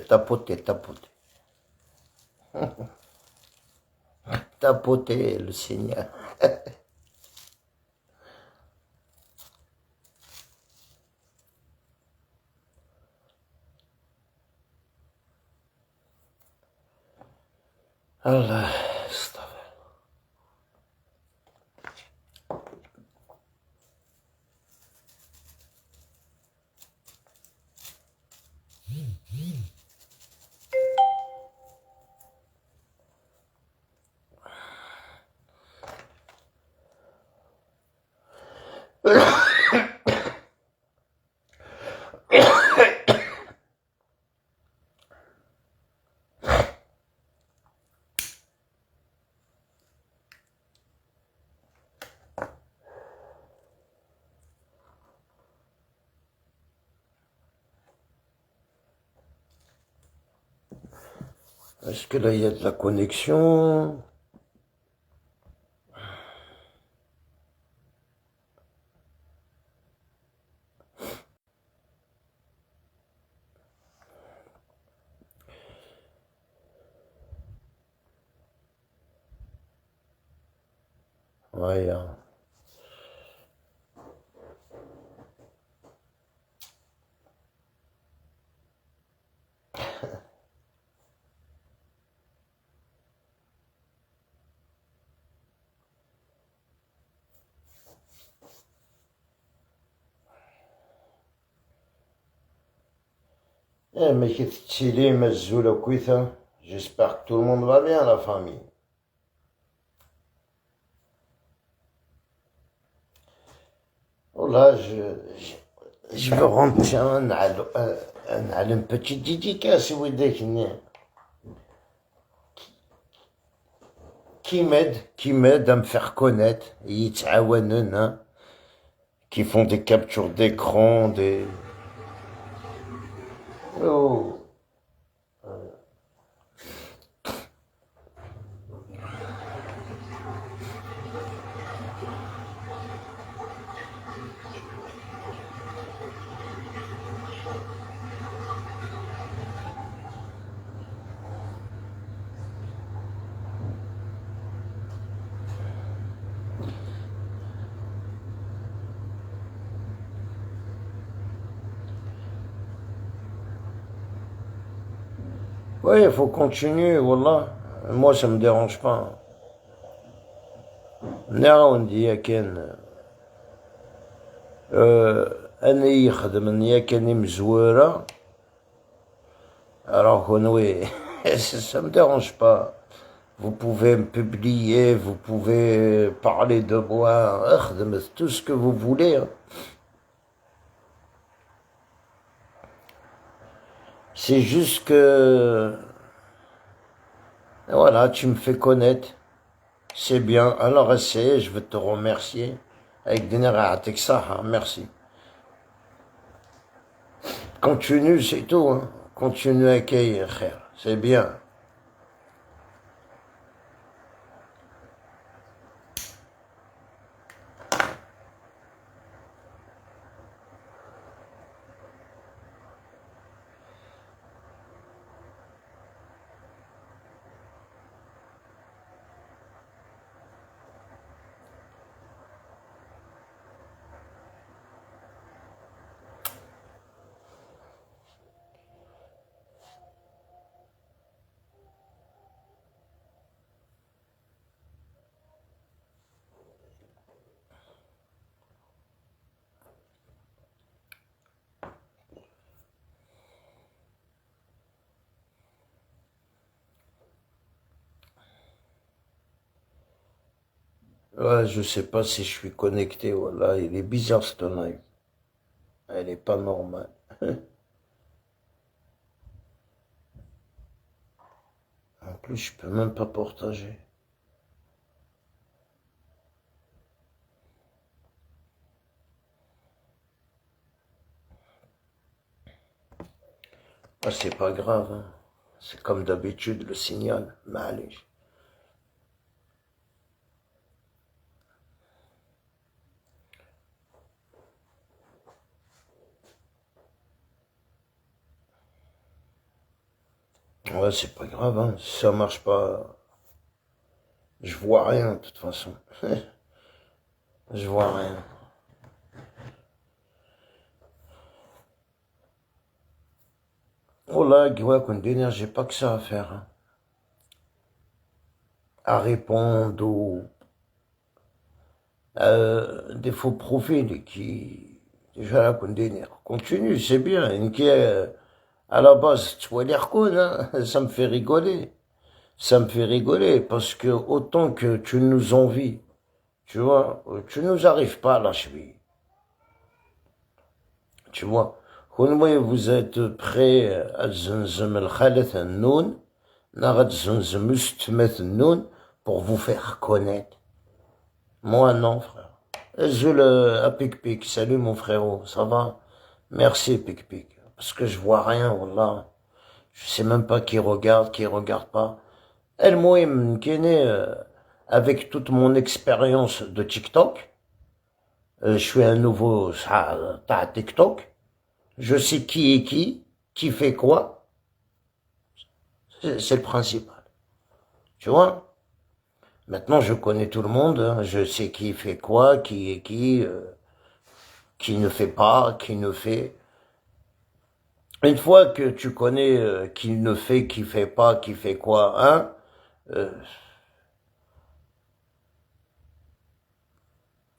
Tapoter, tapoter. Tapoter le signal. Allah, est-ce que là il y a de la connexion? Ouais, hein. Mais Chili, Mazzoula, Kuitha. J'espère que tout le monde va bien, la famille. Oh là, je veux rendre une petite dédicace, qui m'aide à me faire connaître, hein, qui font des captures d'écran, des... Oh. Oui, il faut continuer, voilà. Moi, ça me dérange pas. On dit, أنا يخدم ياكن مزورة alors oui, ça me dérange pas. Vous pouvez me publier, vous pouvez parler de moi, tout ce que vous voulez. Hein. C'est juste que, voilà, tu me fais connaître. C'est bien. Alors essaye, je veux te remercier. Avec des avec ça, merci. Continue, c'est tout. Hein. Continue à accueillir, c'est bien. Ouais, je sais pas si je suis connecté, voilà, il est bizarre ce live. Elle est pas normale. En plus, je peux même pas partager. Ah, c'est pas grave, hein. C'est comme d'habitude le signal. معليش. Ouais, c'est pas grave, hein. Si ça marche pas, je vois rien, de toute façon. Je vois rien. Oh là, j'ai pas que ça à faire, hein. À répondre aux des faux profils qui, déjà là, continue, c'est bien. À la base, tu vois l'air con, hein. Ça me fait rigoler. Ça me fait rigoler parce que autant que tu nous envies, tu vois, tu nous arrives pas à la cheville. Tu vois, vous êtes prêts à zunzum al-khalat al-noun, narat zunzum ustmet al-noun pour vous faire connaître. Moi, non, frère. Zul à Pic-Pic, salut mon frérot, ça va? Merci Pic-Pic, parce que je vois rien, wallah. Je sais même pas qui regarde pas. El Mouim, qui est né avec toute mon expérience de TikTok, je suis un nouveau TikTok, je sais qui est qui fait quoi, c'est le principal. Tu vois? Maintenant, je connais tout le monde, hein, je sais qui fait quoi, qui est qui ne fait pas, qui ne fait. Une fois que tu connais qui ne fait, qui fait pas, qui fait quoi, hein, euh,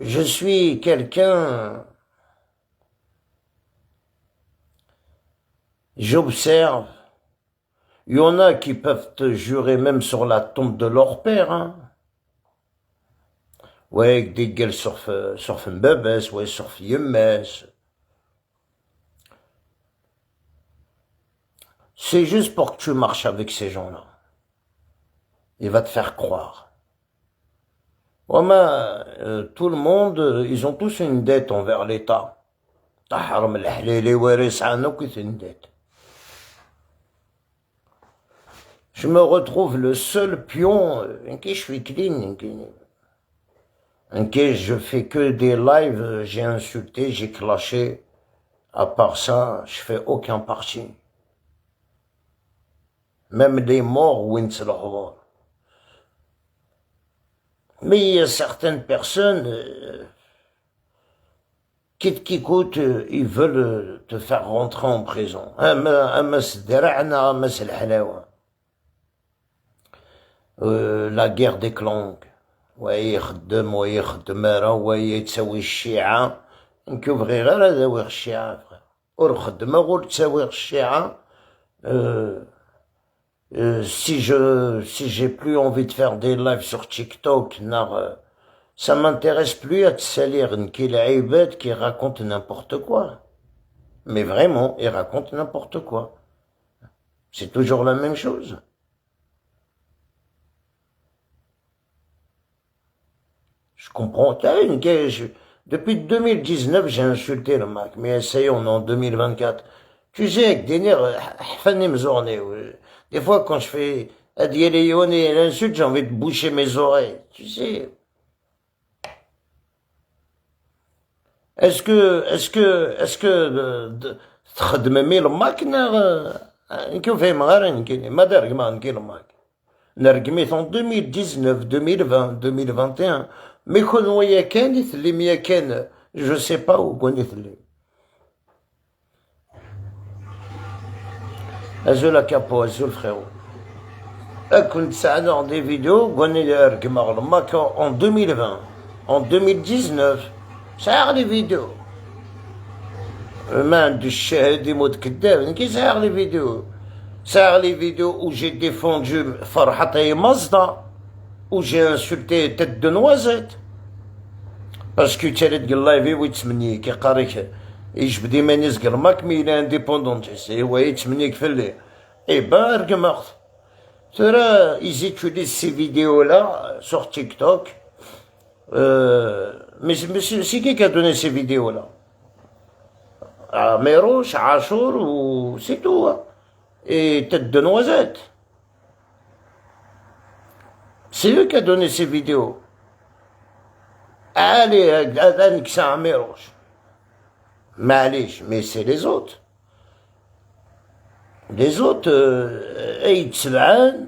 je suis quelqu'un, j'observe. Il y en a qui peuvent te jurer même sur la tombe de leur père, hein. Ouais, des gueules surf un bébés, ouais, surf yemmes. C'est juste pour que tu marches avec ces gens-là. Il va te faire croire. Ouais, mais, tout le monde, ils ont tous une dette envers l'État. Tahram al-Halili waris anok, c'est une dette. Je me retrouve le seul pion, qui je suis clean, je fais que des lives, j'ai insulté, j'ai clashé. À part ça, je fais aucun parti. Même les morts, wins leur. Mais il y a certaines personnes qui coûtent, ils veulent te faire rentrer en prison. La guerre des clans. ويخدم ويخدم راه ويتساوي الشيعة نكبغي غير هذا الشيعة ور خدمة ور تساوي الشيعة. Si j'ai plus envie de faire des lives sur TikTok, ça m'intéresse plus à te salir une qui raconte n'importe quoi. Mais vraiment, il raconte n'importe quoi. C'est toujours la même chose. Je comprends. Depuis 2019, j'ai insulté le Mac, mais essayons, on est en 2024. Tu sais, avec des nerfs, des fois, quand je fais Adieleone et l'insulte, j'ai envie de boucher mes oreilles. Tu sais. تخدم le Mac, نكون فاهم غير نكين ما دارك ما نكين le Mac. نرقميت en 2019, 2020, 2021. Mais quand on y a qu'un, je sais pas où on est allé. Azul la capo, azul frérot. كنت ساعدنا dans des vidéos, on est le Mac en 2020, en 2019. ساعد les vidéos. ما عندو الشاهد يموت كذاب, كي ساعد les vidéos. ساعد les vidéos où j'ai défendu فرحة Mazda, où j'ai insulté tête de noisette. Parce que tu as dit que live ويتسمني كي قاريك يجبد يماني زقر ماك مي إلا انديبوندون تحسي هو يتسمنيك في الليل. Eh ben, remarque, ils utilisent ces vidéos-là sur TikTok. Mais c'est qui a donné ces vidéos-là? Meroche, Achour, ou c'est tout. Hein. Et Tête de Noisette. C'est eux qui a donné ces vidéos. Allez, Adan Ksa Meroche. Mais c'est les autres. Les autres, يتسبعان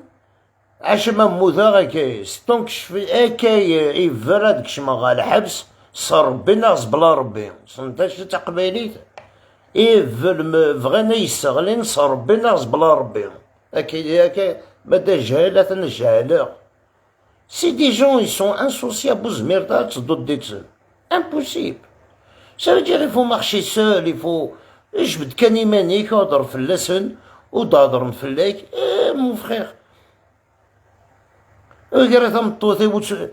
عاش ما موثا هكايا ستونك شفي هكايا يفرا داك الشما غا الحبس صار ربي ناقص بلا ربي سنتاش تقبايليت فغانا يستغلين صار ربي ناقص بلا ربي هكا بدا جهالة جهالة سي دي جون ils sont insociables زميرتا تصدو ديت impossible ça veut dire il faut marcher seul il faut جبد كان يمانيك وهضر في اللسن ودهضر فلاك مون فخير قرا تمطوثي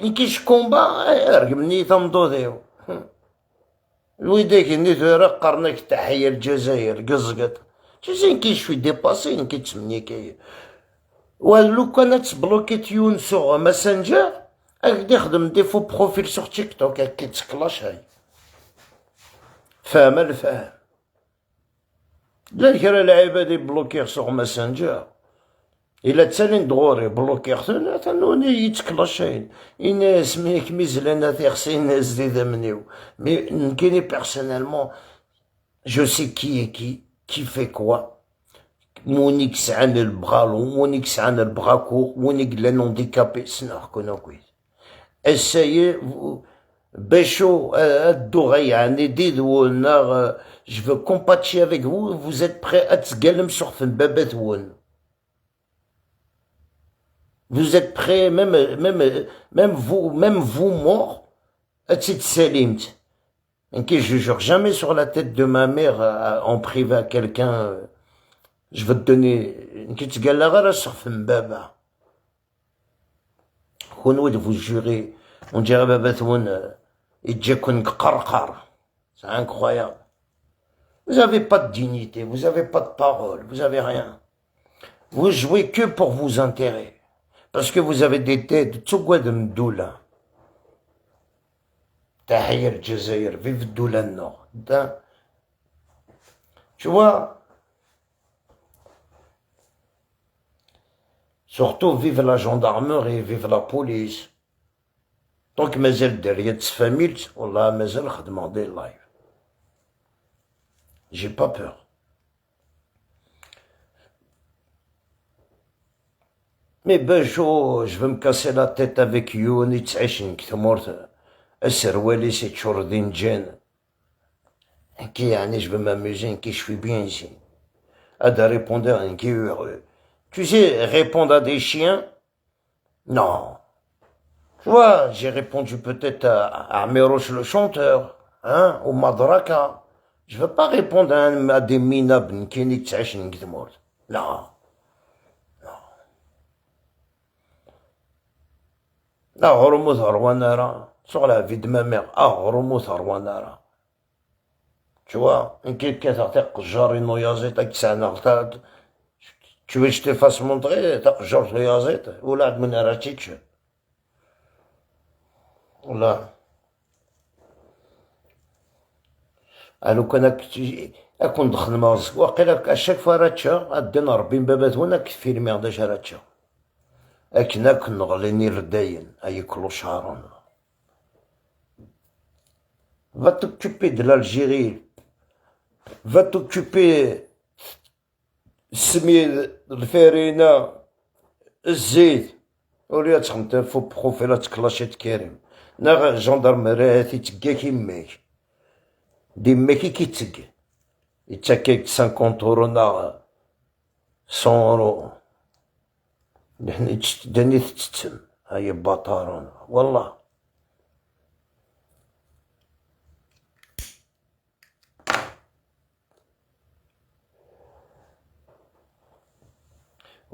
إنكي شكومبا رقمني تمطوثي الويداك نيت راه قرنك تحية الجزائر قزقط تزين كي شوي ديباسي إنكي تسمني كاي ولو كانت تبلوكيت يون سوغ ماسنجر هاك يخدم دي فو بروفيل سوغ تيك توك هاك كيتسكلاش هاي فاهم الفهم لا كرا العباد يبلوكيغ سوغ ماسنجر إلا تسالين دغوري بلوكيغ تنوني يتكلاشين إنا سميك ميزلانا تيخسي ناس ديدا منيو مي نكيني بيرسونيلمون جو سي كي في كوا مونيك سعان البغالون مونيك سعان البغاكور مونيك لان هانديكابي سنا كنا كويس السايي Bécho, d'oreille, dit je veux compatir avec vous, vous êtes prêts à tgalem sur un bébé woun. Vous êtes prêts, même vous mort, à tit salimt. Ok, je jure jamais sur la tête de ma mère en privé à quelqu'un, je veux te donner une petite galère sur un bébé. Vous jurez, on dirait bébé woun. C'est incroyable. Vous n'avez pas de dignité, vous n'avez pas de parole, vous n'avez rien. Vous jouez que pour vous enterrer. Parce que vous avez des têtes, tsougwa de Mdoula. Tahir al-Jazair, vive Doula Nord. Tu vois, surtout vive la gendarmerie, vive la police. Donc, مازال دريا تسفاميلت والله مازال خدمة ديال اللايف. J'ai pas peur. Mais Bécho, je veux me casser la tête avec Youn, يتعيشن كثمورت السروالي سي تشوردين جان. كي يعني je veux m'amuser, qui je suis bien ici. À des répondeurs, qui est heureux. Tu sais, répondre à des chiens? Non. Tu vois, j'ai répondu peut-être à Meroche le chanteur, hein, au Madraka. Je veux pas répondre à des minab qui n'y t'achètent ni Non. Non, Hormuz Harwanara, sur la vie de ma mère, Hormuz Harwanara. Tu vois, quelqu'un t'attend que j'aurai une noyazette avec sa nartade. Tu veux que je te fasse montrer, t'as genre noyazette, ou là, de mon aratiche. Là. Alors qu'on a أكون دخل مازك وقيلا أشاك فراتشا أدينا ربي بابات هنا كثير ما عندهاش راتشا أكنا كنغليني رداين أيكلو شهرون va t'occuper de l'Algérie va t'occuper سمي الفارينة الزيت وليا تخمت فو بروفيلات كلاشيت كريم ناغ جندرمري هاتي تكا كيماك ديما كي تسقى يتسكيك 50 اورو ناغ 100 اورو نحن داني تتسم هاي باطارون والله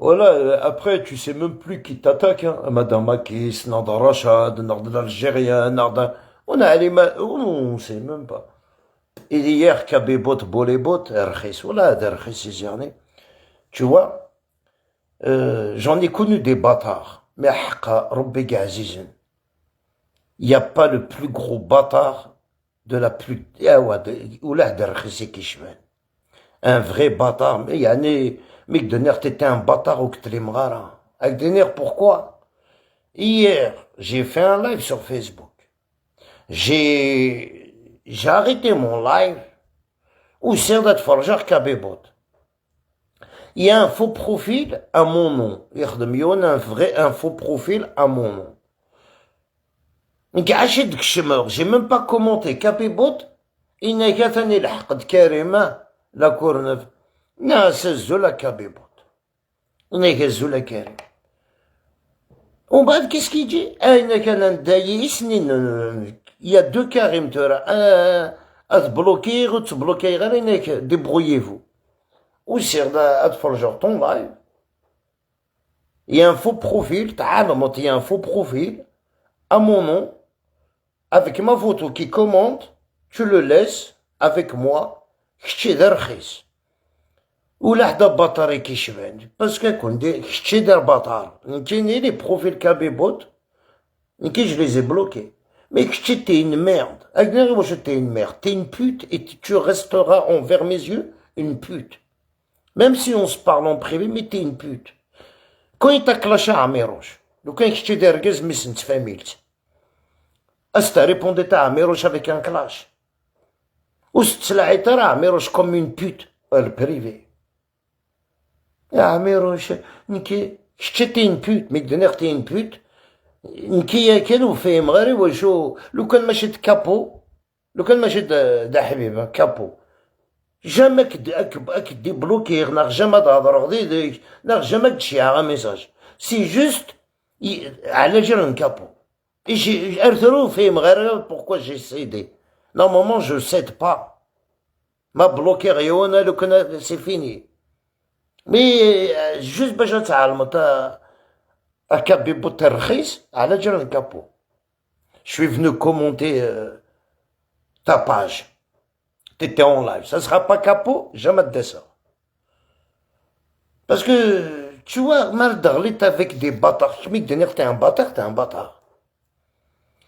Voilà, après, tu sais même plus qui t'attaque, hein. Madame Makis, Narda Rachad, Narda l'Algérien, Narda... On a les mains, on sait même pas. Et hier, Kabebot, Bolebot, Erchis, voilà, Erchis, tu vois, j'en ai connu des bâtards, mais Haqqa, Rabbi Gazizin. Il n'y a pas le plus gros bâtard de la plus... Un vrai bâtard, mais il y a des... Mec de nerf, t'étais un bâtard ou que t'es mrara. Avec des nerfs, pourquoi? Hier, j'ai fait un live sur Facebook. J'ai arrêté mon live. وسير تفرجر كابيبوت. Il y a un faux profil à mon nom. يخدم يونا un faux profil à mon nom. نكعشي ديك الشمر جي ميم با كومونتي كابيبوت إنا كاثاني الحقد كريمة لا كورنف ناس الزولا كابيبوت إنا كازولا كريم ومن بعد كيس كيجي أين كان ندايي سنين يا دو كريم ترى أتبلوكي وتبلوكي غير إنك ديبغوييفو وسير أتفرجر طون لايف. Il y a un faux profil, تعالمت il y a un faux profil à mon nom avec ma photo qui commente, tu le laisses avec moi, كشتي دار رخيص ولا حدا بطاري كيشبعني باسكو كون كشتي دار بطار كاينين لي بروفيل كابيبوت je les ai bloqués. Mais que t'es une merde. T'es une merde. T'es une pute et tu resteras envers mes yeux une pute. Même si on se parle en privé, mais t'es une pute. Quand il t'a clashé à Miroche, le quand je t'ai derguez, mais c'est une famille. Est-ce que t'as répondu à Miroche avec un clash? Ou est-ce que tu l'as été à Miroche comme une pute? Le privé. Ah, Miroche, t'es une pute, mais t'es une pute. نكيا كانوا فاهم غير وشو لو كان ماشي كابو لو كان ماشي دا حبيبه كابو جامك دي بلوكي ناغ جاما تهضر غدي ناغ جاما تشيع ميساج سي جوست على جال كابو ايش ارثرو فاهم غير بوركوا جي سيدي نورمالمون جو سيد با ما بلوكي غيونا لو كان سي فيني مي جوست باش تعلم un capot terroriste à la Jérôme Capot. Je suis venu commenter ta page. T'étais en live. Ça sera pas Capot, jamais de dessin. Parce que, tu vois, Mardarlit avec des bâtards. Je me dis, t'es un bâtard, t'es un bâtard.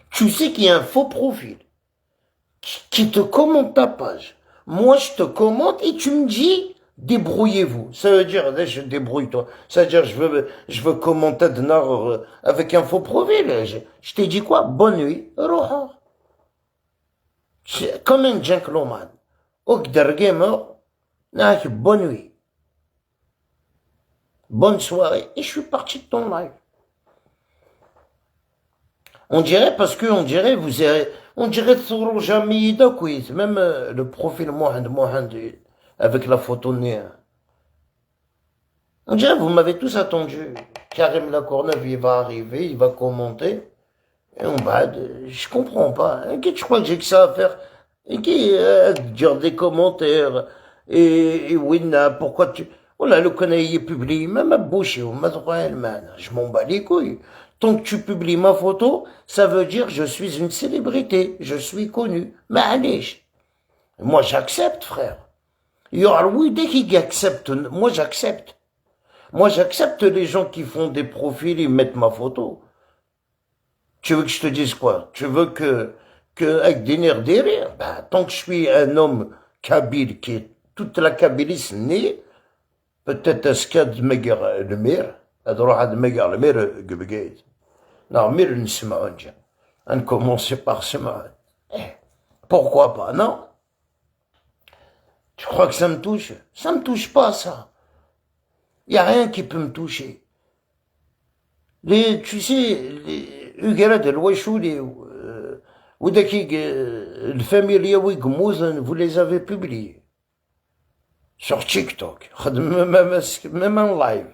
Tu sais qu'il y a un faux profil qui te commente ta page. Moi, je te commente et tu me dis, débrouillez-vous. Ça veut dire, débrouille-toi. Ça veut dire, je veux commenter de nord avec un faux profil. Je t'ai dit quoi? Bonne nuit. Roha. Comme un gentleman. Ogder gamer. Bonne nuit. Bonne soirée. Et je suis parti de ton live. On dirait, parce que, on dirait, on dirait, même le profil Mohand, avec la photo née. On dirait, vous m'avez tous attendu. Karim Lacourneuve, il va arriver, il va commenter. Et on va, je comprends pas. Je crois que j'ai que ça à faire. Et dire des commentaires. Et oui, pourquoi tu, oh là, le connaît, il est publié, même à boucher, je m'en bats les couilles. Tant que tu publies ma photo, ça veut dire que je suis une célébrité, je suis connu. Mais allez, moi j'accepte, frère. Il y aura oui dès qu'il accepte, moi j'accepte. Moi j'accepte les gens qui font des profils et mettent ma photo. Tu veux que je te dise quoi? Tu veux que avec des nerfs derrière, bah, tant que je suis un homme kabyle qui est toute la Kabylie née, peut-être est-ce qu'il y a de meilleur le maire, à de meilleur le maire, non, mais ne se mange. On commence par se manger. Pourquoi pas, non? Tu crois que ça me touche? Ça me touche pas, ça. Il n'y a rien qui peut me toucher. Tu sais, les Ugara de l'Ouachou, le familier Wigmouzen, vous les avez publiés. Sur TikTok. Même en live.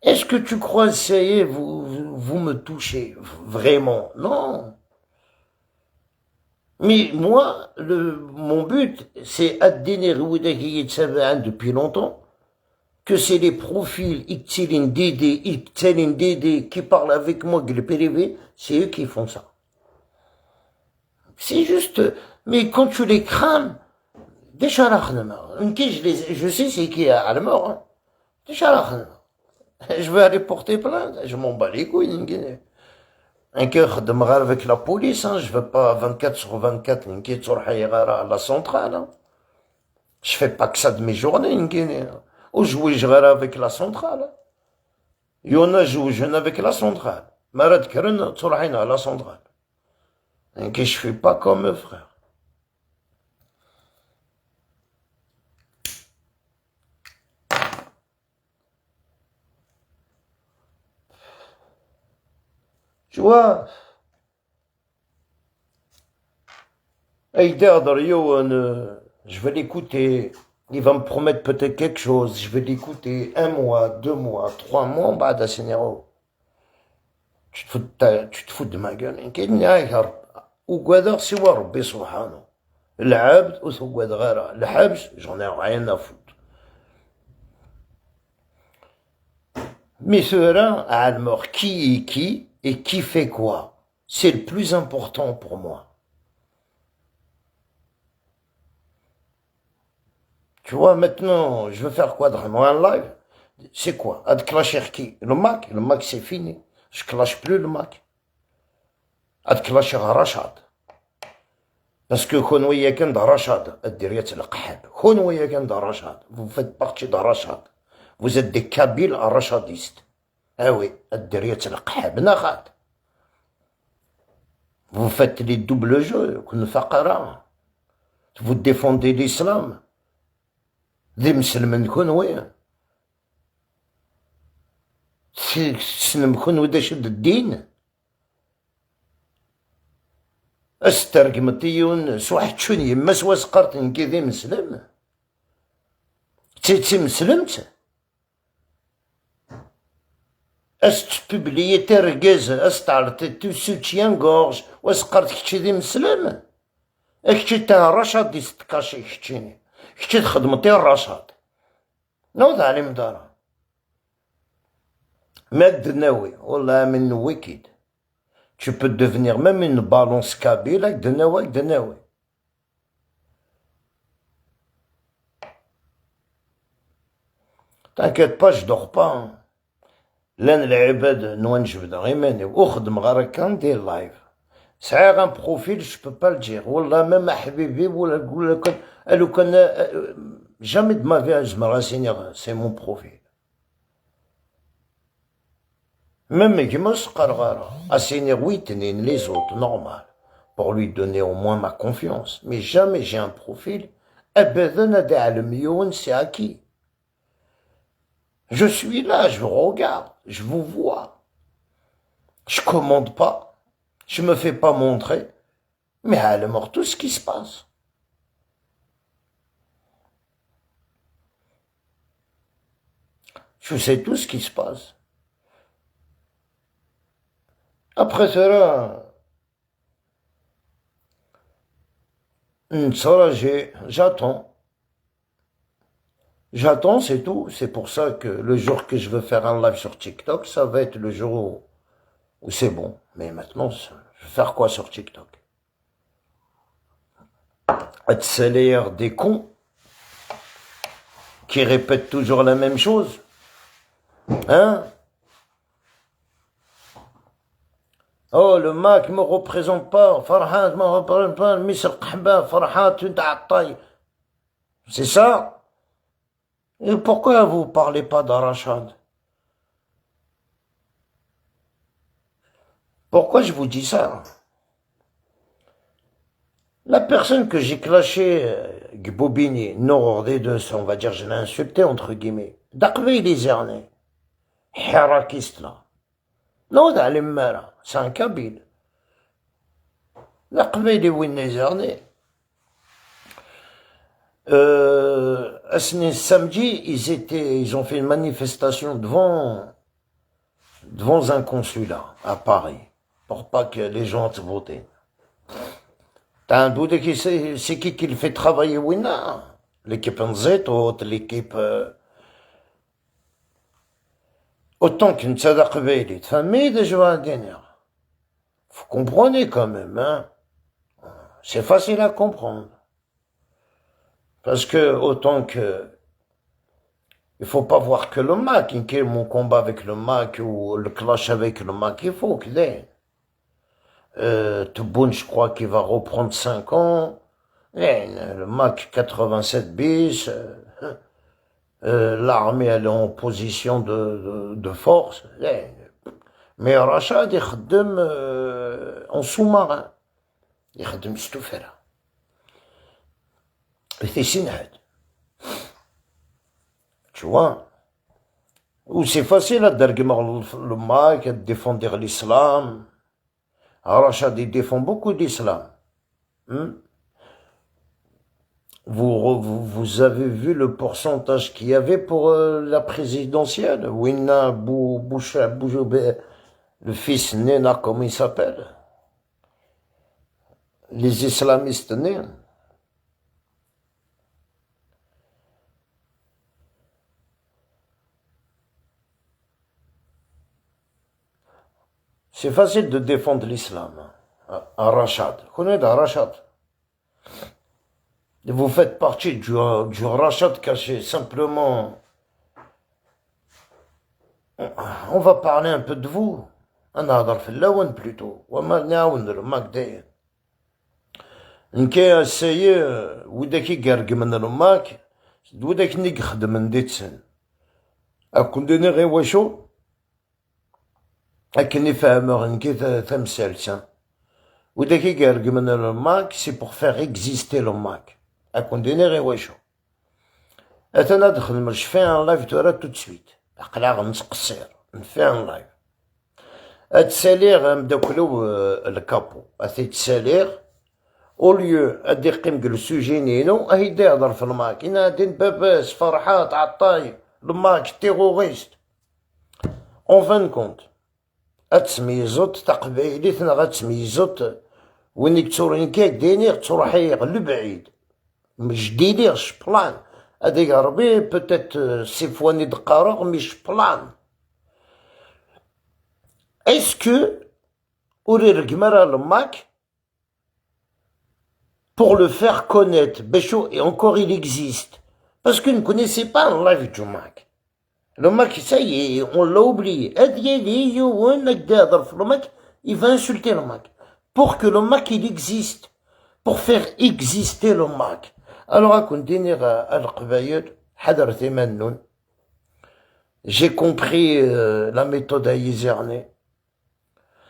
Est-ce que tu crois, ça y est, vous me touchez? Vraiment? Non. Mais moi, mon but, c'est depuis longtemps, que c'est les profils Dédé, qui parlent avec moi, le privé, c'est eux qui font ça. C'est juste, mais quand tu les crames, déjà je sais c'est qui à la mort, hein. Déjà je vais aller porter plainte, je m'en bats les couilles, un cœur de m'arrêter avec la police, hein. Je veux pas 24 sur 24, à la centrale, hein. Je fais pas que ça de mes journées, ou je vais avec la centrale. Il y en a je avec la centrale. Marad Karen, à la centrale. Je fais pas comme eux, frère. Tu vois, Heider je vais l'écouter. Il va me promettre peut-être quelque chose. Je vais l'écouter 1 mois, 2 mois, 3 mois. Bah, tu te fous de ma gueule. وقادر سوى ربي سبحانه. العبد وسواد غيره. الحبس j'en ai rien à foutre. Mais ceux-là, à mort, qui est qui et qui fait quoi, c'est le plus important pour moi. Tu vois, maintenant, je veux faire quoi vraiment un live? C'est quoi? Ad clasher qui? Le Mac c'est fini. Je clash plus le Mac. Ad clasher Rachad. Parce que Khonouya kan da Rachad, Ad-Diriyat al-Qahab. Khonouya kan da Rachad. Vous faites partie de Rachad. Vous êtes des Kabyles rachadistes. Ah oui, Ad-Diriyat al-Qahab, Nakhat. Vous faites les doubles jeux, vous défendez l'islam. Des musulmans Khonouya. تسلم Khonouya شد الدين. استرقمتيون سواحد شون يما سوا سقرت نكذي مسلم تيتي مسلمت بوبليي ترقز تعرض تو سوتيان غورج وسقرت كتشي ذي مسلم كتشي تا رشاد دي ستكاشي كتشيني كتشي تخدمتي الرشاد نوض علي مدارا ماد ناوي والله من ويكيد. Tu peux devenir même une balance kabyle avec de Naoui. T'inquiète pas, je dors pas. L'un les ibad nouan jbda rimani وخدم غير كان دير لايف. سعير un profil, je peux pas le dire. والله même حبيبي ولا نقول لك لو كان jamais de ma vie je me renseigner, c'est mon profil. Même Guimos Qargara, assigner 8 les autres, normal, pour lui donner au moins ma confiance. Mais jamais j'ai un profil. C'est acquis. Je suis là, je vous regarde, je vous vois. Je commande pas, je me fais pas montrer, mais à la mort tout ce qui se passe. Je sais tout ce qui se passe. Après cela, j'attends. J'attends, c'est tout. C'est pour ça que le jour que je veux faire un live sur TikTok, ça va être le jour où c'est bon. Mais maintenant, je vais faire quoi sur TikTok? Être salaire des cons qui répètent toujours la même chose. Hein? Oh, le Mac me représente pas. Farhat me représente pas. Misr Qahba, Farhat, c'est ça? Et pourquoi vous parlez pas d'Arachad? Pourquoi je vous dis ça? La personne que j'ai clashé, Gbobini, Nour des deux, on va dire, je l'ai insulté, entre guillemets. D'Aqbi les Ernais. Hirakiste là. Non, c'est un Kabyle. L'Aqbi les Winnézernais. Samedi, ils ont fait une manifestation devant un consulat à Paris, pour pas que les gens se votent. T'as un doute qui c'est qui le fait travailler, Wina? L'équipe Nzeto, l'équipe, autant qu'une Tzadaq Beilit, famille de Joadiner. Vous comprenez quand même, hein? C'est facile à comprendre. Parce que, autant que, il faut pas voir que le Mac, mon combat avec le Mac ou le clash avec le Mac, il faut qu'il ait. Tebboune, je crois qu'il va reprendre 5 ans. Et le Mac 87 bis. L'armée, elle est en position de force. Mais Rachad, il khdem en sous-marin. Il khdem stoufera. Tu vois? Ou c'est facile à dire le Mac, à défendre l'islam. Rachad, il défend beaucoup l'islam. Vous avez vu le pourcentage qu'il y avait pour la présidentielle? Winna le fils Nena, comment il s'appelle? Les islamistes nés. C'est facile de défendre l'islam. À Rachad. Vous connaissez Rachad? Vous faites partie du Rachad caché. Simplement, on va parler un peu de vous. نهضر في اللون plutôt. وما نعاون الماك داير. نكي السيء وداك يقرق من الماك وداك نيك خدم من ديتسن. أكون ديني غير واشو أكني فاهمه نكي تمثال وداك يقرق من الماك سي بوغ فيغ اكزيستي الماك. أكون ديني غير واشو أتنا دخل مرشفين ان لايف تورا تو تسويت أقلع غنتقصير نفي ان لايف أتساليغ مداكلو الكابو أثي تساليغ او ليو أدي يقيم قل سوجي نينو أهي دا يهضر في الماك إنا دين باباس فرحات عطاي الماك تيغوريست اون فان كونت أتسميزوت تقبايليتنا غتسميزوت وينك تورين كاك دينيغ تروحيغ لبعيد مش ديليغ بلان هاديك ربي بوتيت سيفواني دقارغ مش بلان اسكو اوري رقمرا الماك pour le faire connaître et encore il existe parce que ne connaissez pas un live du Mac. Le Mac ça y est on l'a oublié il va insulter le Mac pour que le Mac il existe pour faire exister le Mac. Alors à continuer à القبايل حضرتي منون j'ai compris la méthode à Yzerné.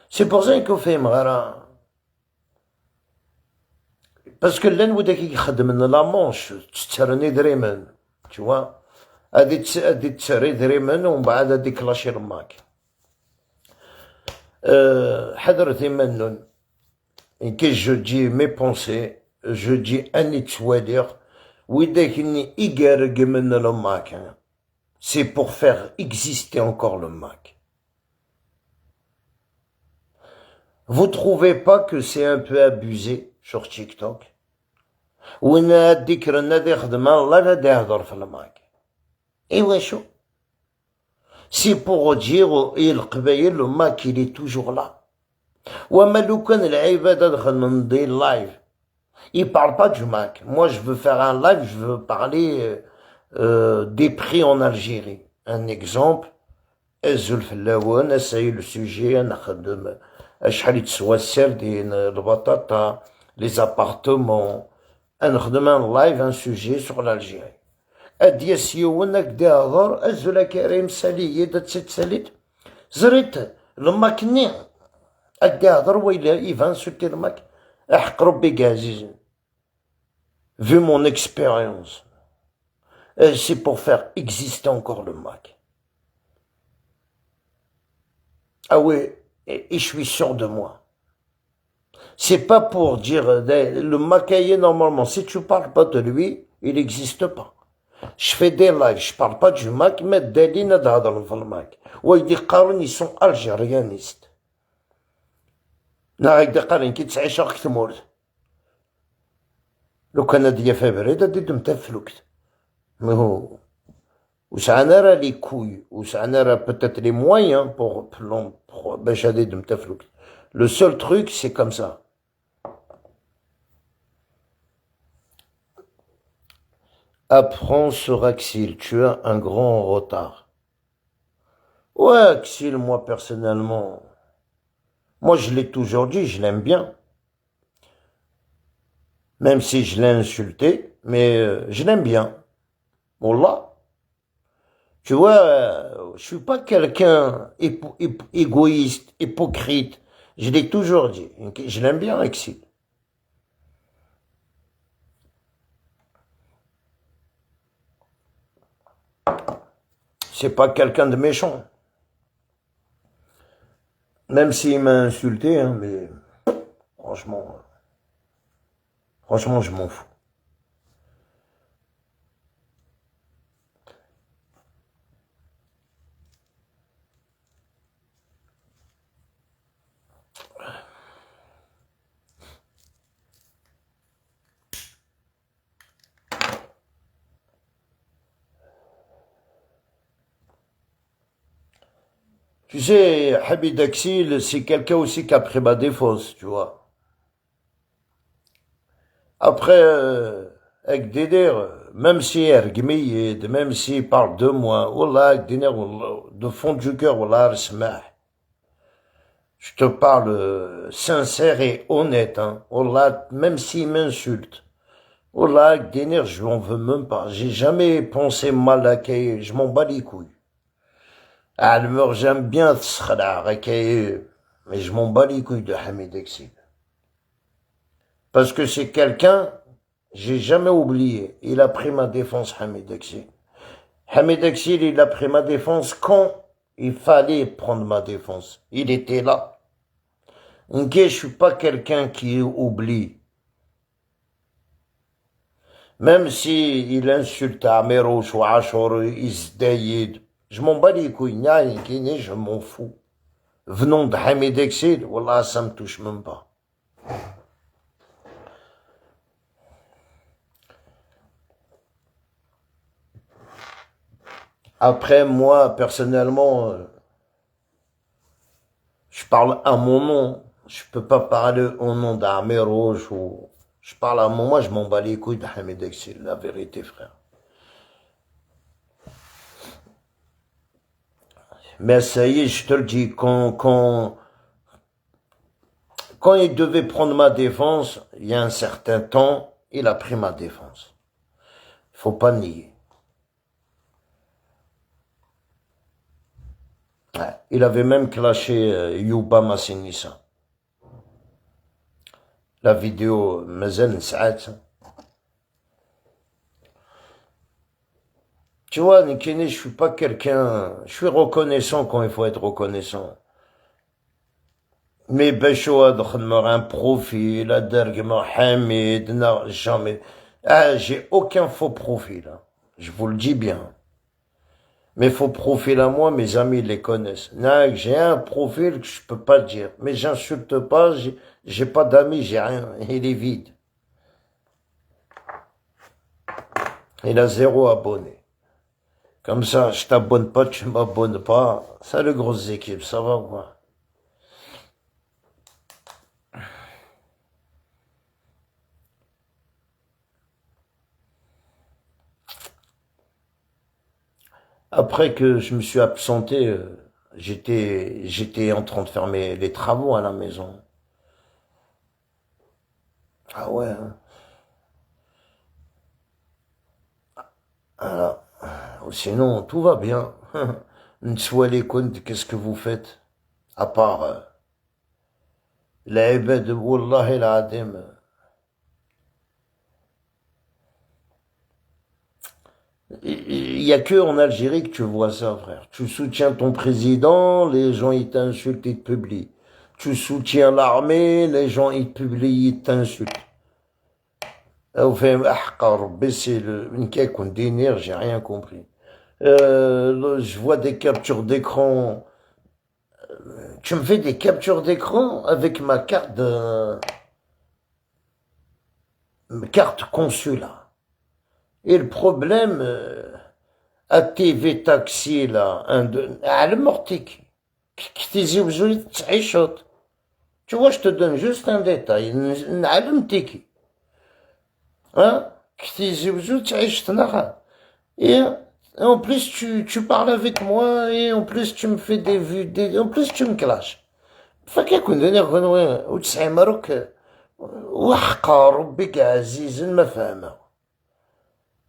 C'est pour ça qu'on fait مغرا parce que لان وداك يخدم من لا مونش تسرني دريمن tu vois هادي تسري دريمن ومن بعد هادي كلاشي الماك حضرتي منون كي جو دي مي بونسي جو دي اني تواليغ وداك اني يقارق من الماك c'est pour faire exister encore le Mac. Vous trouvez pas que c'est un peu abusé sur TikTok? وين هاديك رانا دي خدمة الله لا يهضر في الماك. ايوا شو سي بوغ دير القبايل لو ماك il est toujours là. وما لو كان العبادة دخل من دي لايف il parle pas du Mac. Moi je veux faire un live, je veux parler des prix en Algérie. Un exemple, أزول في اللون أسعي le sujet نخدم شحال يتسوى السير ديال البطاطا les appartements نخدم un live un sujet sur l'Algérie. أدي سيون هكدا هضر أزول كريم سالي دا تساليت زريت الماكني هكدا هضر ويلا يفان سوتي الماك أحق ربي عزيز. Vu mon expérience, c'est pour faire exister encore le Mac. Ah oui, et je suis sûr de moi. C'est pas pour dire, le Mac normalement, si tu parles pas de lui, il n'existe pas. Je fais des lives, je parle pas du Mac, mais Dalina d'Adal dans le Mac. Ouais, des Qarn, ils sont algérianistes. N'a des Qarn qui t'sait chaque mot. لو كان هادية فيها بريدة ديتهم تفلوكت مي هو وسعنا راه لي كوي وسعنا راه بوتيت لي مويان بوغ باش هاديتهم تفلوكت. لو سول تروك سي كوم سا. Apprends sur Axil, tu as un grand retard. Ouais, Axil, moi personnellement, moi je l'ai toujours dit, je l'aime bien. Même si je l'ai insulté, mais je l'aime bien. Wallah. Tu vois, je suis pas quelqu'un égoïste, hypocrite. Je l'ai toujours dit. Je l'aime bien, Axil. C'est pas quelqu'un de méchant. Même s'il m'a insulté, hein, mais franchement, je m'en fous. Tu sais, Hamid Aksil, c'est quelqu'un aussi qui a pris ma défense, tu vois. Après, avec Déder, même si Ergmiyed, même s'il parle de moi, Wallah, avec Déder, Wallah, de fond du cœur, Wallah, Rasmah. Je te parle sincère et honnête, hein. Wallah, même s'il m'insulte. Wallah, avec Déder, je l'en veux même pas. J'ai jamais pensé mal à Kaye, je m'en bats les couilles. Alors, j'aime bien Tskhla, mais je m'en bats les couilles de Hamid Aksil. Parce que c'est quelqu'un, j'ai jamais oublié, il a pris ma défense, Hamid Aksil. Hamid Aksil, il a pris ma défense quand il fallait prendre ma défense. Il était là. Ok, je suis pas quelqu'un qui oublie. Même si il insulte Amirouche ou Achour, Isdaïd, je m'en bats les couilles, je m'en fous. Venant de Hamid Aksil, Wallah, ça me touche même pas. Après, moi, personnellement, je parle à mon nom. Je peux pas parler au nom d'Armée Rouge ou... Je parle à mon nom, je m'en bats les couilles de Hamid Aksil, la vérité, frère. Mais ça y est, je te le dis, quand il devait prendre ma défense, il y a un certain temps, il a pris ma défense. Faut pas nier. Ouais. Il avait même clashé Youba Massinissa. La vidéo, Mazen Saad. Tu vois, Nikini, je suis pas quelqu'un... Je suis reconnaissant quand il faut être reconnaissant. Mais Bécho a un profil, a dergma Hamid, non, jamais. Ah, j'ai aucun faux profil. Hein. Je vous le dis bien. Mes faux profils à moi, mes amis les connaissent. Non, j'ai un profil que je peux pas dire. Mais j'insulte pas, j'ai pas d'amis, j'ai rien. Il est vide. Il a 0 abonné. Comme ça, je t'abonne pas, tu m'abonnes pas. Salut grosses équipes, ça va quoi? Après que je me suis absenté, j'étais en train de faire les travaux à la maison. Ah ouais, hein. Alors, sinon, tout va bien. N'sois les comptes, qu'est-ce que vous faites? À part, la ibad, wallahi l'adim. Il y a que en Algérie que tu vois ça, frère. Tu soutiens ton président, les gens ils t'insultent, ils te publient. Tu soutiens l'armée, les gens ils te publient, ils t'insultent. C'est une quelconque délire, j'ai rien compris. Je vois des captures d'écran. Tu me fais des captures d'écran avec ma carte consulat. Et le problème, à TV taxi là, le mortique. Tu vois, je te donne juste un détail. Hein? Et en plus, tu parles avec moi et en plus, tu me fais des vues, en plus, tu me clashes. فكيكون دنيا غنوي وتسعي مروك وحقا ربك عزيز ما فاهمه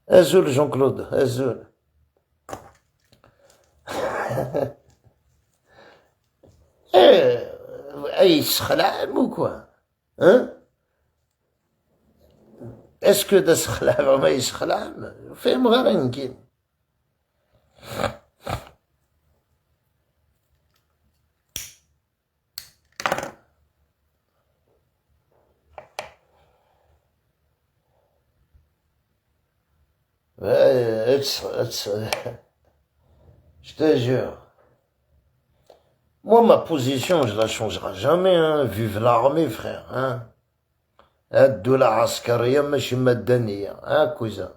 ازول جون كلود ازول ايه اي سخلعم ou quoi hein est-ce que ده سخلعم ما يسخلعم فهم غير يمكن Je te jure. Moi, ma position, je la changerai jamais, hein. Vive l'armée, frère, hein. الدولة عسكرية ماشي مدنية, hein, cousin.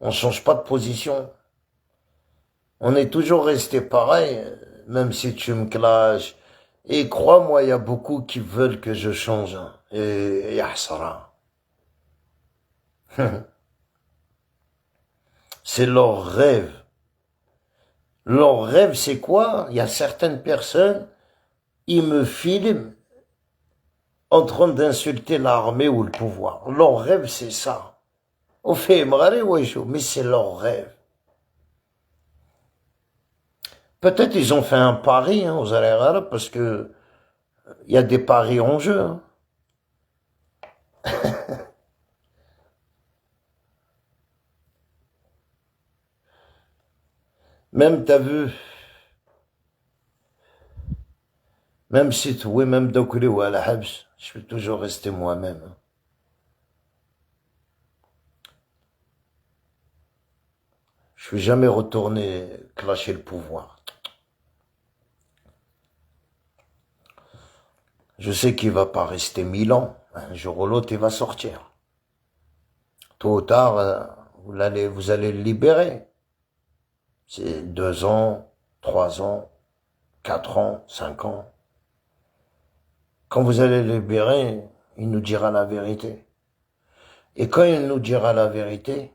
On change pas de position. On est toujours resté pareil, même si tu me clashes. Et crois-moi, il y a beaucoup qui veulent que je change, hein. Et yahsara. C'est leur rêve. Leur rêve, c'est quoi? Il y a certaines personnes, ils me filment en train d'insulter l'armée ou le pouvoir. Leur rêve, c'est ça. Au fait, mais c'est leur rêve. Peut-être ils ont fait un pari, hein, aux arabes, parce que il y a des paris en jeu, hein. Même, t'as vu, même si tu, oui, même Dokuli ou à la Habs, je vais toujours rester moi-même, hein. Je suis jamais retourné clasher le pouvoir. Je sais qu'il va pas rester 1000 ans. Un jour ou l'autre, il va sortir. Tôt ou tard, vous allez le libérer. C'est 2 ans, 3 ans, 4 ans, 5 ans. Quand vous allez le libérer, il nous dira la vérité. Et quand il nous dira la vérité,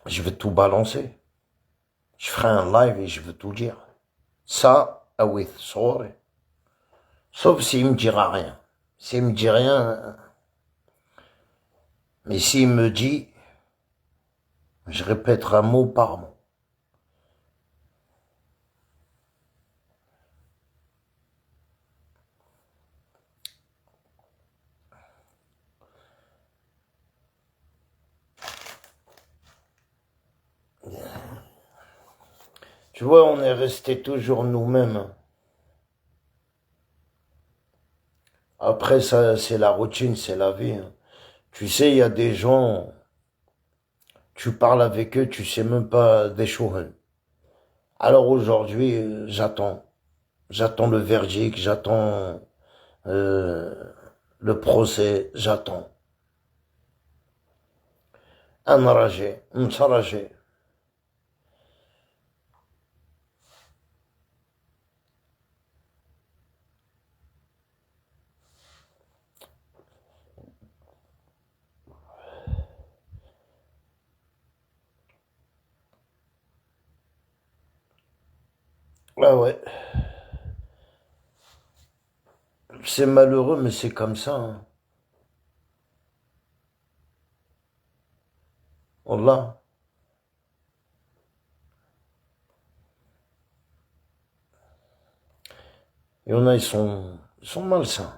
je vais tout balancer. Je ferai un live et je vais tout dire. Ça, awith, sorry. Sauf s'il me dira rien. S'il me dit rien, mais s'il me dit, je répéterai mot par mot. Tu vois, on est resté toujours nous-mêmes. Après, ça, c'est la routine, c'est la vie, hein. Tu sais, il y a des gens, tu parles avec eux, tu sais même pas des choses. Alors aujourd'hui, j'attends. J'attends le verdict, j'attends euh, le procès, j'attends. Enragé, enragé. Ah ouais, c'est malheureux, mais c'est comme ça, hein. Wallah. Il y en a, ils sont malsains.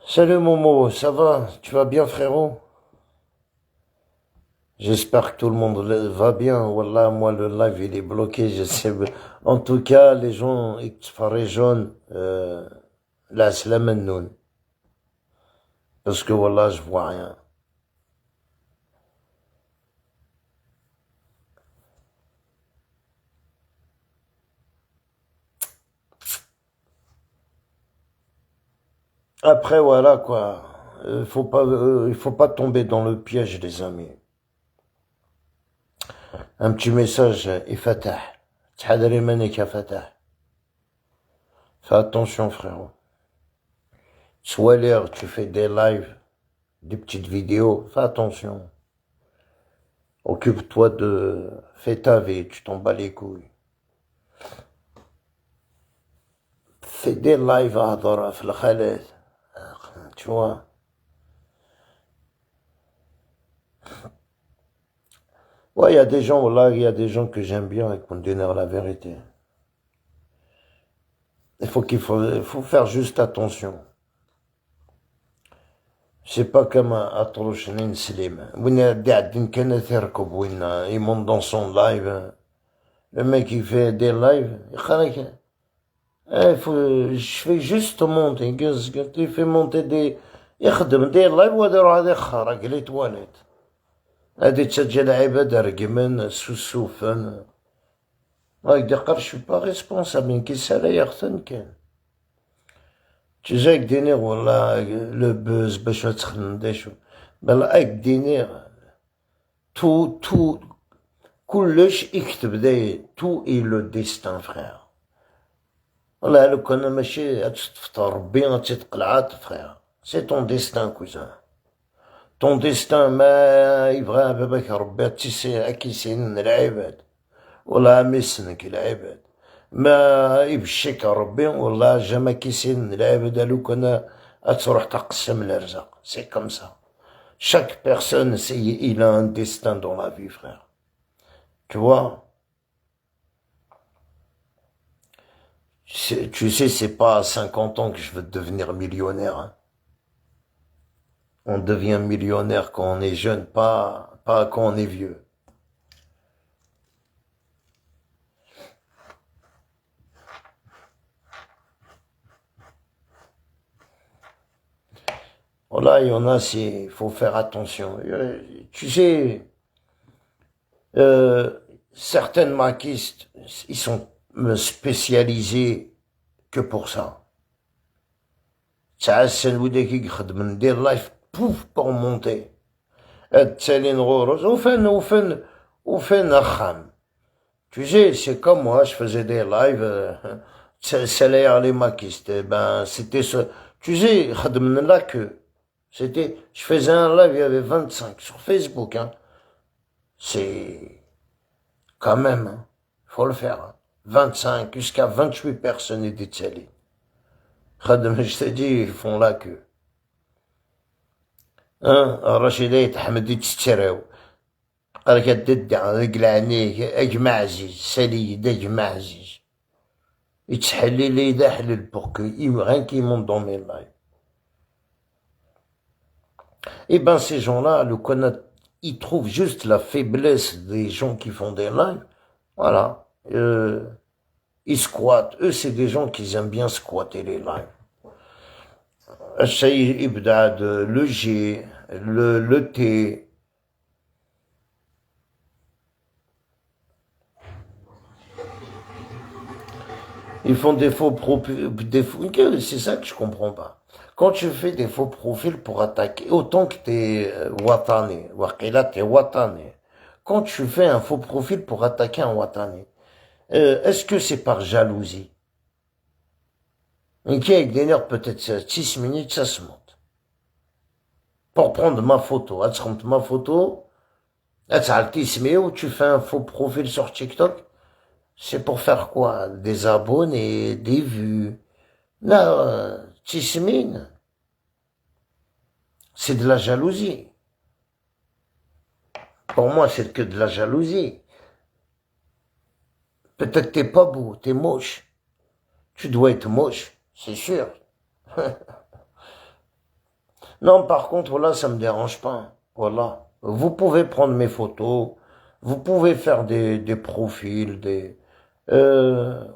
Salut Momo, ça va? Tu vas bien frérot? J'espère que tout le monde va bien. Wallah, moi le live il est bloqué, je sais. En tout cas, les gens, ils jaune, la slamennoun. Parce que wallah, je vois rien. Après, voilà, quoi. Il faut pas tomber dans le piège, les amis. Un petit message, Ifatah. Tchadari manek ya Fatah. Fais attention, frérot. Soit l'air, tu fais des lives, des petites vidéos, fais attention. Occupe-toi de... Fais ta vie, tu t'en bats les couilles. Fais des lives à Hadara, fil Khaled. Tu vois. Ouais, il y a des gens, là, il y a des gens que j'aime bien et qui vont me donner la vérité. Il faut faire juste attention. C'est pas comme Atrouche Slim. Win Diadin كان تركب وين il monte dans son live. Le mec il fait des lives. Je fais juste monter. Il fait monter des. يخدم des lives وهذا يروح هذا يخرج لي تواليت. هذه تسجل عباد رقمن سوسوفن. هاك je suis pas responsable. كي سالا يختن كان. تجاك دينيغ والله لو بوز باش ما تخدمش بلا اك دينيغ تو كلش يكتب داي تو اي لو ديستان فخير والله لو كان ماشي تفطر ربي غتقلعات فخير سي طون ديستان كوزان طون ديستان ما يبغى باباك ربي كيسين العباد والله ما يسنك العباد ما يبشيك ربي والله جا كيسين العباد لو كان تروح تقسم الارزاق سي كوم سا chaque personne il a un destin dans la vie frère tu vois tu sais c'est pas à 50 ans que je veux devenir millionnaire hein. On devient millionnaire quand on est jeune pas quand on est vieux. Voilà, il y en a, il faut faire attention. Tu sais, certaines maquistes, ils sont spécialisés que pour ça. تعسل وداك يخدم ندير لايف بوف بور مونتي التالين غروز وفين اخام. Tu sais, c'est comme moi, je faisais des lives, ça l'air les maquistes, ben, c'était ce, tu sais, خدمنا là que, c'était, je faisais un live, il y avait 25 sur Facebook, hein. C'est, quand même, hein, faut le faire, hein. 25 jusqu'à 28 personnes étaient télé. Je t'ai dit, ils font la queue. Hein, Rachida يتحمد تستراو. قالك الددع قلعنيك اجمع عزيز سليد اجمع عزيز يتحلي لي اذا حلل بوكي غير كي monte dans mes lives. Et ben ces gens-là, ils trouvent juste la faiblesse des gens qui font des lives. Voilà. Ils squattent. Eux, c'est des gens qui aiment bien squatter les lives. الشيء يبدأ le G, le T. Ils font des faux profils, c'est ça que je comprends pas. Quand tu fais des faux profils pour attaquer, autant que t'es Watani, Wakila t'es Watani. Quand tu fais un faux profil pour attaquer un Watani, est-ce que c'est par jalousie? Qui avec des nerfs peut-être 6 minutes, ça se monte. Pour prendre ma photo, ma photo, tu fais un faux profil sur TikTok. C'est pour faire quoi? Des abonnés, des vues. Là, Tismine, c'est de la jalousie. Pour moi, c'est que de la jalousie. Peut-être t'es pas beau, t'es moche. Tu dois être moche, c'est sûr. Non, par contre, voilà, ça me dérange pas. Voilà. Vous pouvez prendre mes photos. Vous pouvez faire des profils,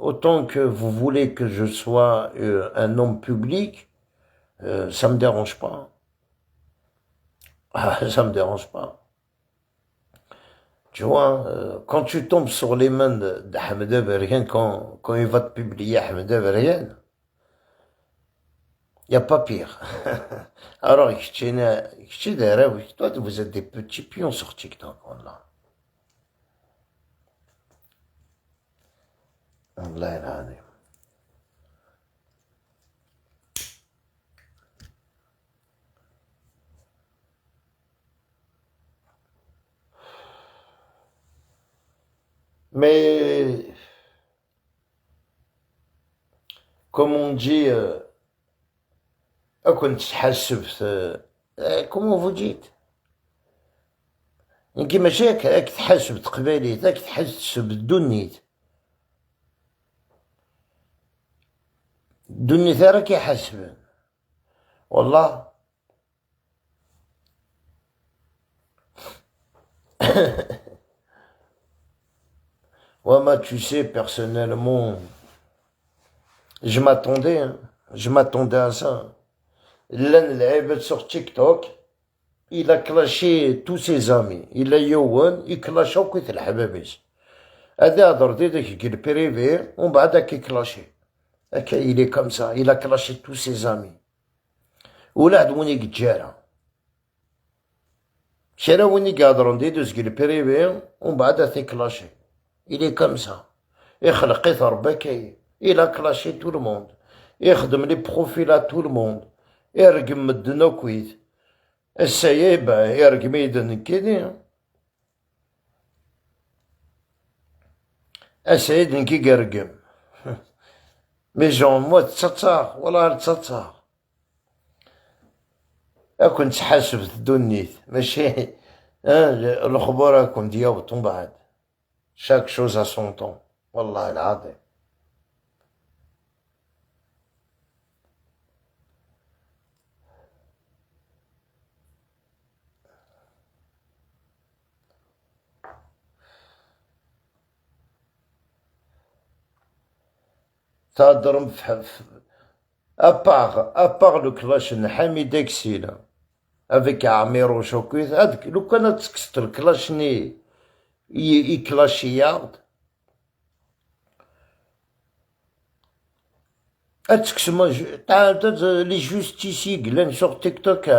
autant que vous voulez que je sois un homme public, ça me dérange pas. Ah, ça me dérange pas. Tu vois, quand tu tombes sur les mains d'Ahmed Aberyan, quand il va te publier Ahmed Aberyan, il n'y a pas pire. Alors, toi, vous êtes des petits pions sur TikTok, voilà. والله العظيم mais comme on dit كنت تحسب comment vous dites يمكن ماشي هاك تحسب تقباليت هاك تحسب الدنيت الدنيا راك يحسبن والله Ouais, moi, tu sais, personnellement, je m'attendais, hein. Je m'attendais à ça. L'un l'عيبة sur TikTok, il a clashé tous ses amis. Il a يوان يكلاشاو كيت الحبابيس. هذا هضر ديك البريفي ومن بعد كي كلاشي. هكا il est comme ça. Il a clashé tous ses amis. ولا عاد وين يتجارى. شرا وين يقادرون يدوز البريفي ومن بعد كلاشي. Il est comme ça. يخلق يثر بكاي. Il a clashé tout le monde. يخدم لي بروفيل à tout le monde. يرقم مدنا كويت. السيبة يرقم يدن كذي. السيد نكي يرقم. مي جون مو تتصار والله تتصار. أكون تحاسب الدنيت ماشي الخبر راكم دياوطون بعد. شاك شوز ا سون طون والله العظيم. تهضرم ابار لو كلاش حميد اكسيلا افيك عميرو شوكيت هذاك لو كان تكست الكلاشني يكلاشيارد اتكسما تاع لي جوستيسي قلان سور تيك توك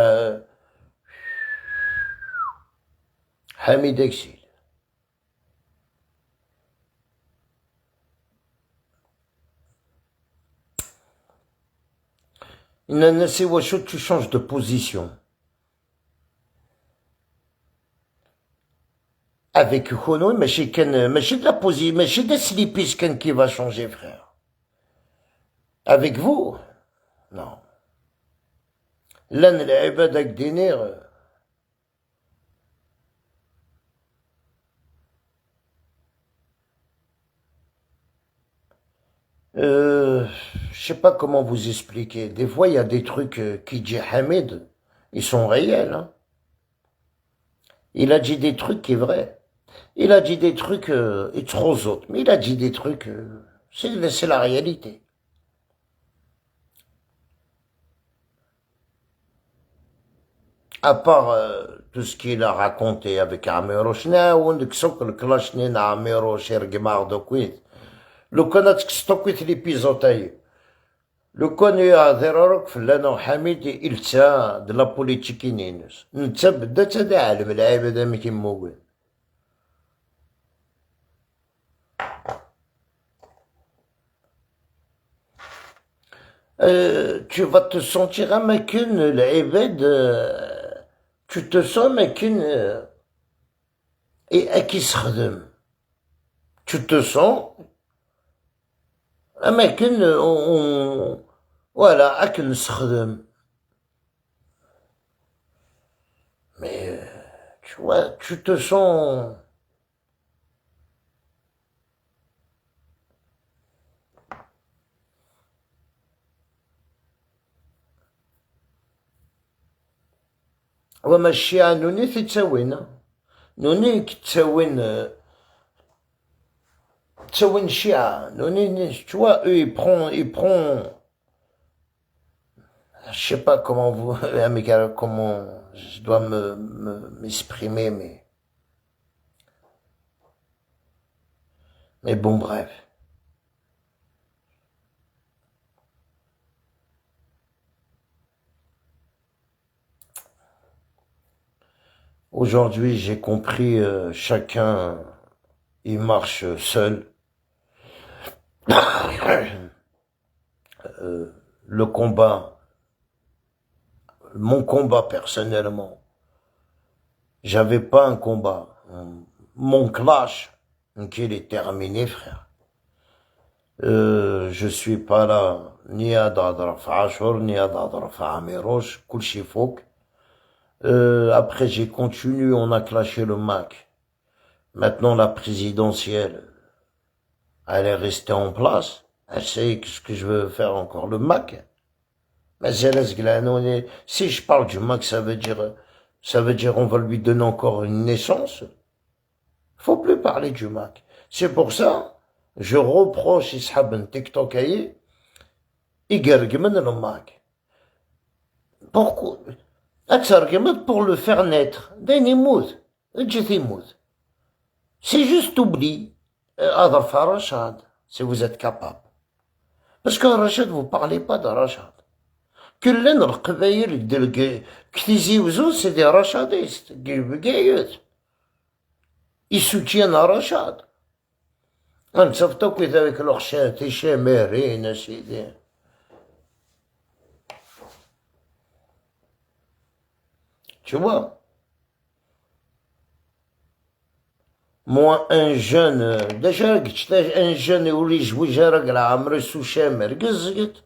حميد اكسيل. الناس واش tu changes de position avec Khono ماشي كان ماشي de la position ماشي de slipis كان qui va changer frère. Avec vous non. لان العباد دينير je sais pas comment vous expliquer. Des fois, il y a des trucs qui dit Hamid, ils sont réels. Hein. Il a dit des trucs qui est vrai. Il a dit des trucs et trop autres. Mais il a dit des trucs, c'est la réalité. À part tout ce qu'il a raconté avec Amirosh, لو كانت كستوكيت ليبيزوتاي لو كان يعذرك فلان حميد إلتا د لا بوليتيكي نينوس نتا بدا تدا عالم العيب هذا مي كيموقن tu vas te sentir amakin العباد tu te sens amakin et أكي سخدم tu te sens أماكن voilà أكن نستخدم mais tu vois tu te sens وماشي نوني تتساوين نوني كتساوين تسوين الشيعة نوني tu vois eux ils prend je sais pas comment vous comment je dois m'exprimer mais bon bref aujourd'hui j'ai compris chacun il marche seul. Le combat, mon combat personnellement, j'avais pas un combat. Mon clash, il est terminé, frère. Je suis pas là, ni à Dadraf Ashur, ni à Dadraf Amirosh, Kulchi Fok. Après, j'ai continué, on a clashé le Mac. Maintenant, la présidentielle, elle est restée en place. Elle sait ce que je veux faire encore. Le Mac. Mais si je parle du Mac, ça veut dire on va lui donner encore une naissance. Faut plus parler du Mac. C'est pour ça, je reproche Ishab TikTok aïe, يقرقمن le Mac. Pourquoi? أترجمت pour le faire naître. داين يموت. اجت يموت. C'est juste oubli. أظرف رشاد. Si vous êtes capable. Parce que Rachad, vous parlez pas de Rachad. كلنا القبايل كتيزي وزوز سي دي رشاديست. قايد. Ils soutiennent Rachad. نصفتو كذا avec leur chien, شامرين سيدي. Tu vois? Moi, un jeune, déjà, un jeune يولي يجوي جارك العمر سو شامر قزقت.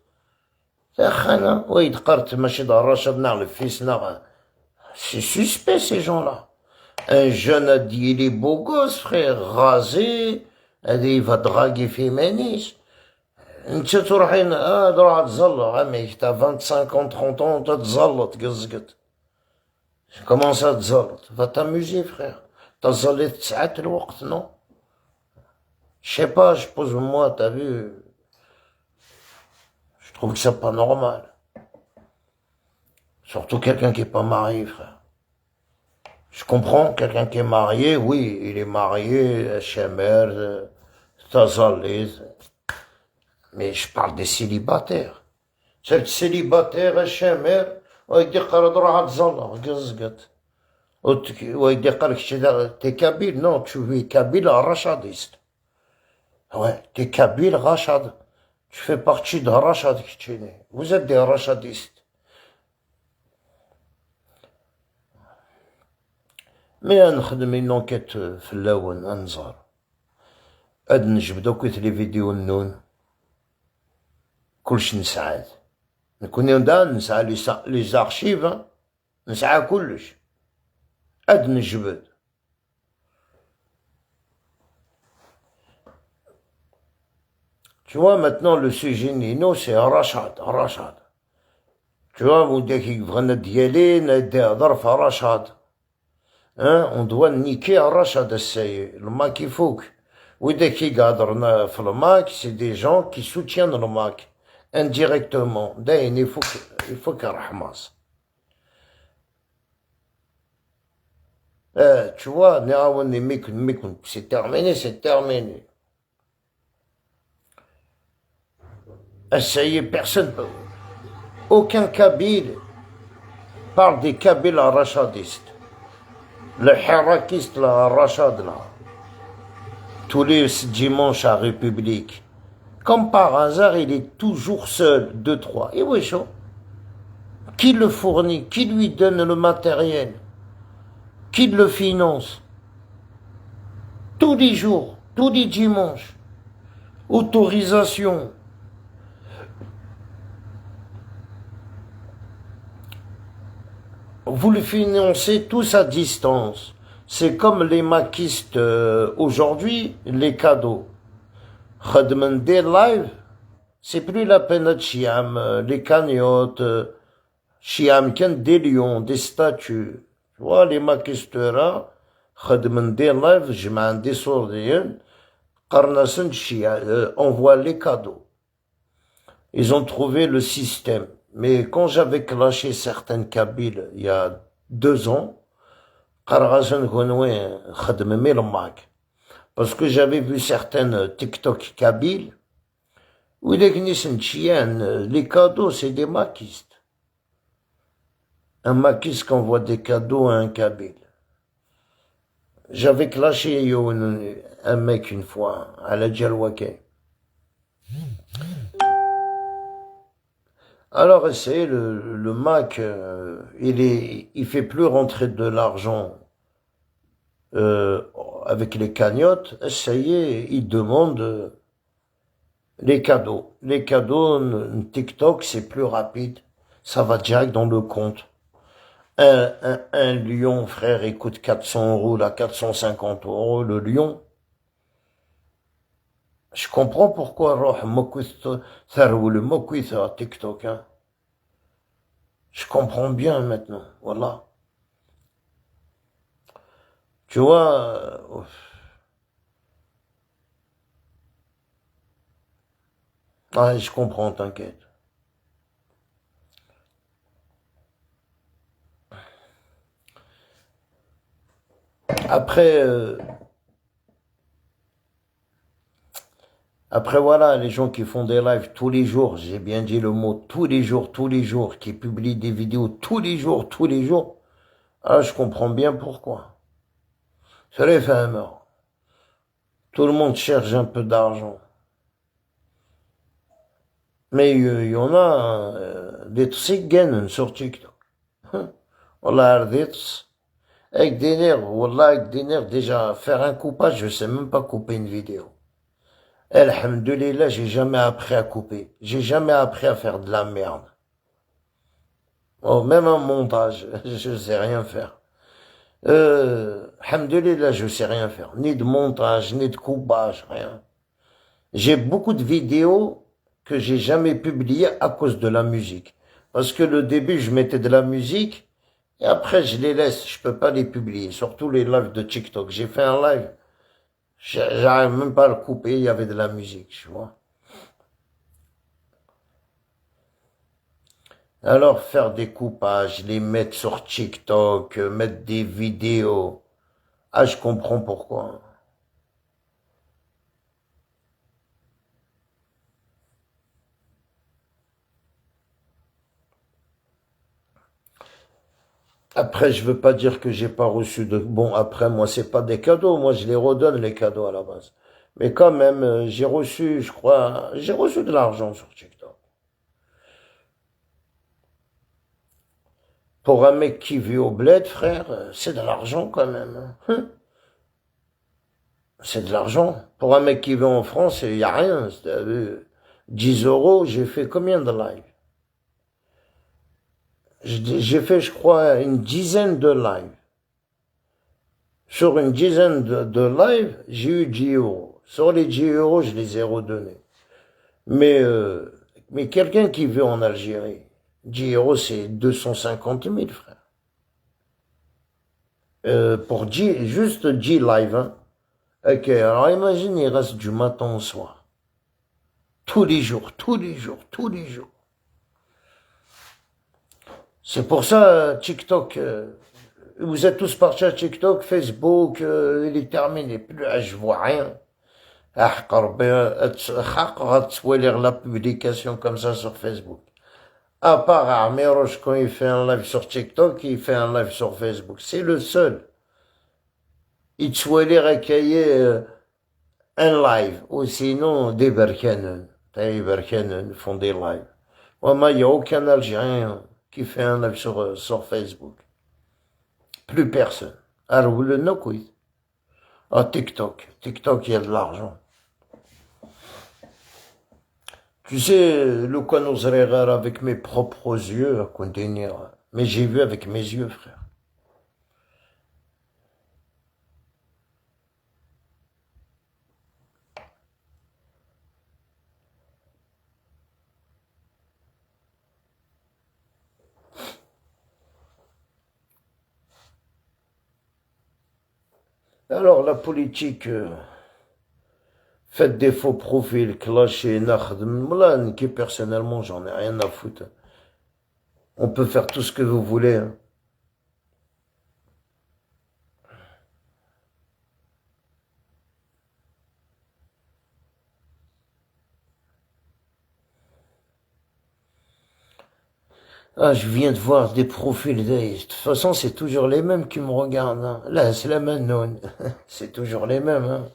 تاخنا ويد قرت ماشي دار رشاد نعرف فيس نغ. C'est suspect ces gens-là. Un jeune a dit il est beau gosse, frère, rasé. A dit il va draguer féministe. انت تروحين تروح تزلط عميك تا 25 ans 30 ans تتزلط قزقت. Comment ça تزلط؟ Va t'amuser, frère. T'as zalé 9 الوقت, non? Je sais pas, je pose moi, t'as vu? Je trouve que c'est pas normal. Surtout quelqu'un qui est pas marié, frère. Je comprends, quelqu'un qui est marié, oui, il est marié, Chemer, Tazalé. Mais je parle des célibataires. C'est célibataire, Chemer, il dit que t'es kabyle, non, tu es kabyle rachadiste. Ouais, t'es kabyle rachad. Tu fais partie de Rachad. Vous êtes des rachadistes. Mais نخدم une enquête في اللون انظر. هاد نجبدو كيت لي فيديو النون. كلش نسعاد. نكون دا نسعى لي زارشيف, نسعى كلش. هاد نجبد. Tu vois, maintenant, le sujet Nino, c'est Rachad. Tu vois, vous dites qu'il va d'y aller, Rachad. Hein, on doit niquer Rachad, le Mac il faut. Vous dites qu'il gadrna le Mac, c'est des gens qui soutiennent le Mac indirectement. Il faut qu'il rahmas. Tu vois, c'est terminé. Ça y est, personne, aucun Kabyle parle des Kabyles rachadistes. Le harakiste, la rachad, là. Tous les dimanches à République. Comme par hasard, il est toujours seul, 2, 3. Et oui, chaud. Qui le fournit? Qui lui donne le matériel? Qui le finance? Tous les jours, tous les dimanches. Autorisation. Vous le financez tous à distance. C'est comme les maquistes aujourd'hui, les cadeaux. Khadman des live, c'est plus la peine de chiam, les cagnottes, chiam ken des lions, des statues. Tu vois, les maquistes là, Khadman des live, je m'en des sourdiens, Karnasen chiam, envoie les cadeaux. Ils ont trouvé le système. Mais quand j'avais clashé certaines Kabyles il y a 2 ans, parce que j'avais vu certaines TikTok Kabyles, où les cadeaux, c'est des maquistes. Un maquiste qui envoie des cadeaux à un Kabyle. J'avais clashé un mec une fois, à la Djalwake. Alors, essayez, le Mac, il fait plus rentrer de l'argent avec les cagnottes. Essayez, il demande les cadeaux. Les cadeaux, TikTok, c'est plus rapide. Ça va direct dans le compte. Un lion, frère, il coûte 400 €, là, 450 €, le lion. Je comprends pourquoi TikTok, hein. Je comprends bien maintenant, voilà. Tu vois, Ah, je comprends, t'inquiète. Après, après voilà, les gens qui font des lives tous les jours, j'ai bien dit le mot tous les jours, qui publient des vidéos tous les jours, ah, je comprends bien pourquoi. C'est les femmes. Tout le monde cherche un peu d'argent. Mais il y en a des tsiganes sur TikTok. Wallah, avec des nerfs, wallah, avec des nerfs, déjà, faire un coupage, je sais même pas couper une vidéo. Alhamdulillah, j'ai jamais appris à couper. J'ai jamais appris à faire de la merde. Oh, même un montage, je sais rien faire. Alhamdulillah, je sais rien faire. Ni de montage, ni de coupage, rien. J'ai beaucoup de vidéos que j'ai jamais publiées à cause de la musique. Parce que le début, je mettais de la musique, et après, je les laisse. Je peux pas les publier. Surtout les lives de TikTok. J'ai fait un live. J'arrive même pas à le couper. Il y avait de la musique, tu vois. Alors, faire des coupages, les mettre sur TikTok, mettre des vidéos. Ah, je comprends pourquoi. Après, je veux pas dire que j'ai pas reçu de... Bon, après, moi, c'est pas des cadeaux. Moi, je les redonne, les cadeaux, à la base. Mais quand même, j'ai reçu, je crois, j'ai reçu de l'argent sur TikTok. Pour un mec qui vit au bled, frère, c'est de l'argent quand même. Hein. C'est de l'argent. Pour un mec qui vit en France, il y a rien. 10 euros, j'ai fait combien de lives? J'ai fait, je crois, une dizaine de lives. Sur une dizaine de lives, j'ai eu 10 euros. Sur les 10 euros, je les ai redonnés. Mais quelqu'un qui vit en Algérie, 10 euros, c'est 250 000, frère. Pour 10, juste 10 lives, hein. Ok, alors imagine, il reste du matin au soir. Tous les jours, tous les jours, tous les jours. C'est pour ça, TikTok, vous êtes tous partis à TikTok, Facebook, il est terminé. Plus, je vois rien. أحق ربي حق غتولي la publication comme ça sur Facebook. À part Armiroche quand il fait un live sur TikTok, il fait un live sur Facebook. C'est le seul. Il تولي ركاية un live. Ou sinon, des Berkanen. Des Berkanen font des lives. Moi, il n'y a aucun Algérien qui fait un live sur Facebook. Plus personne. Alors, le Nokwit. Ah, TikTok. TikTok, il y a de l'argent. Tu sais, le Kwanozregar avec mes propres yeux, à contenir. Mais j'ai vu avec mes yeux, frère. Alors, la politique, faites des faux profils, clashez, Moi, qui personnellement, j'en ai rien à foutre. On peut faire tout ce que vous voulez. Hein. Ah, je viens de voir des profils. De toute façon, c'est toujours les mêmes qui me regardent. Hein. Là, c'est la Manon. C'est toujours les mêmes. Hein.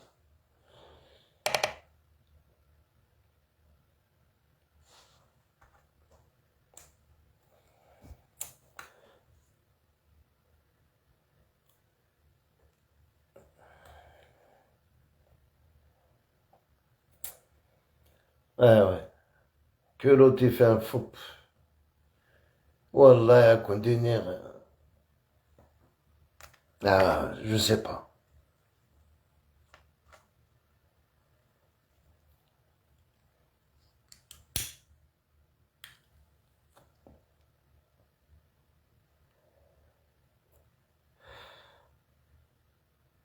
Ah ouais. Que l'autre ait fait un faux. Wallah, à contenir. Ah, je sais pas.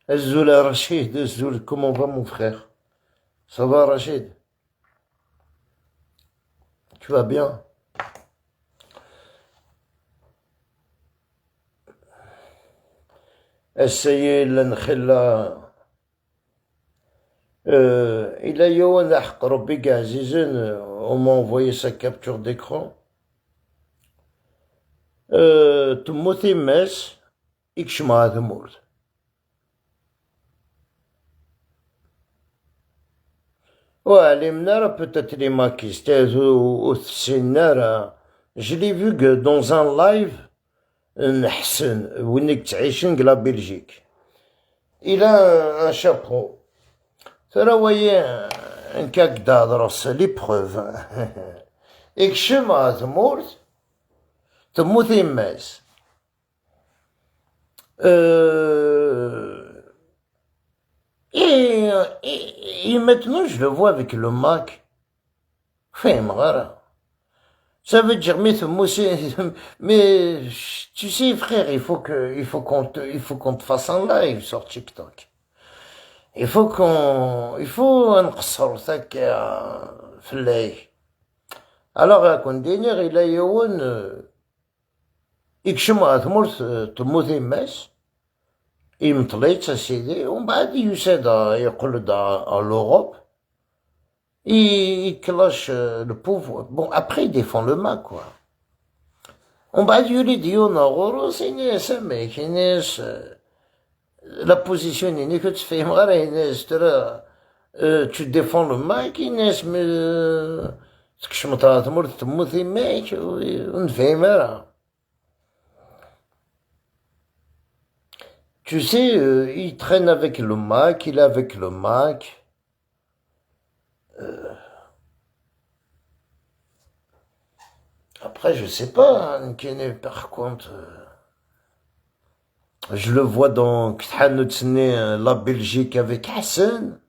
Azzoul Rachid, Azzoul, comment va mon frère? Ça va, Rachid? Tu vas bien? Essayez l'enkhila. Il a Yohan Ahqrobi Azizen, on m'a envoyé sa capture d'écran. Tmouti Mes, Ikshma Admour. Ouais, les mnara, peut-être les maquistes, ou Tsinara. Je l'ai vu que dans un live, Nhsen, Winnik Tchaïchen, la Belgique. Il a un chapeau. Ça l'a voyé un cac d'adresse, l'épreuve. Ikshma Admour, Tmouti Mes. Et maintenant, je le vois avec le Mac. Ça veut dire, mais tu sais, frère, il faut qu'on te fasse un live sur TikTok. Il faut un qصر ذاك في الليل. Alors, كون دينير إلا يوون يكشم ثمرت تموت يماس يمطليت سيدي ومن بعد يساد يقول à l'Europe. Il cloche le pouvoir. Bon, après, il défend le mal, quoi. On va dire, il dit, on a roro, c'est une ça, mec, la position, il que tu fais, tu défends le mal, Inès, mais, ce que je me t'ai dit, tu me dis, mec, on fait mal. Tu sais, il traîne avec le Mac, il est avec le Mac. Après, je sais pas, hein, par contre, je le vois dans la Belgique avec Hassan.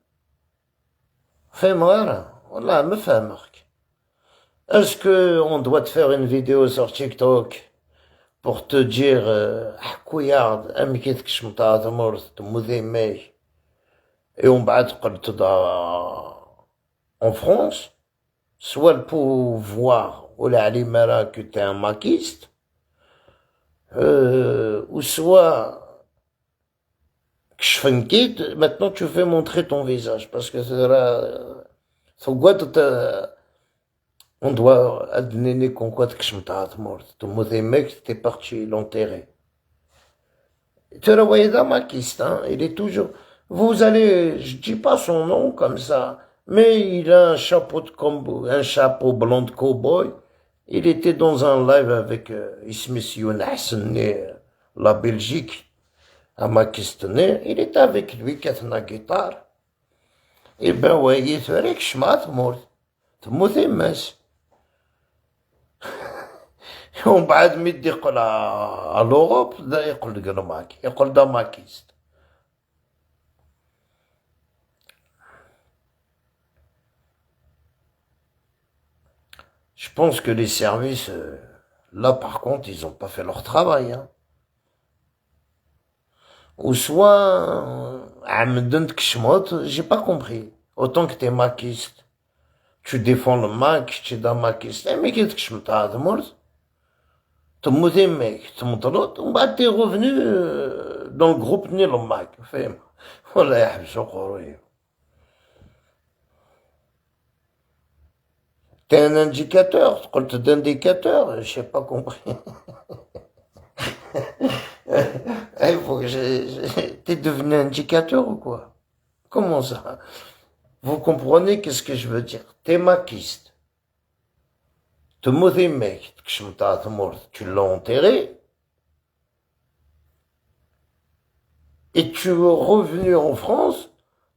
Fais-moi, voilà, me fait marque. Est-ce que on doit te faire une vidéo sur TikTok pour te dire, couillard, amkit kshmta tamor, tmoudi mei, et on va te en France, soit le pouvoir, ou la limara que t'es un maquiste, ou soit, maintenant tu fais montrer ton visage, parce que on doit adnéner qu'on quoi que je me mort. Ton mauvais mec, t'es parti l'enterrer. Tu le voyais dans maquiste, hein, il est toujours, vous allez, je dis pas son nom comme ça, mais il a un chapeau de combo, un chapeau blanc de cow-boy. Il était dans un live avec Ismis Younassen, la Belgique, à Makistané. Il était avec lui, qui a la guitare. Et ben, ouais, il est vrai que je m'attends mort. تموت يماس. ومن بعد ميدي يقول على لوروب دا يقول لك ماكي يقول دا ماكيست. Je pense que les services, là par contre, ils ont pas fait leur travail. Hein. Ou soit, j'ai pas compris. Autant que t'es maquiste, tu défends le Mac, tu es dans maquiste. Mais qu'est-ce que je me t'ai dit, تموت ميك تمطلط ومن بعد t'es revenu dans le groupe ni le Mac. فاهم ولا يحبسوا قرويه. T'es un indicateur, قلت d'indicateur, j'ai pas compris. Il faut que t'es devenu indicateur ou quoi? Comment ça? Vous comprenez qu'est-ce que je veux dire? T'es maquiste. Tu mec, tu l'as enterré. Et tu es revenu en France,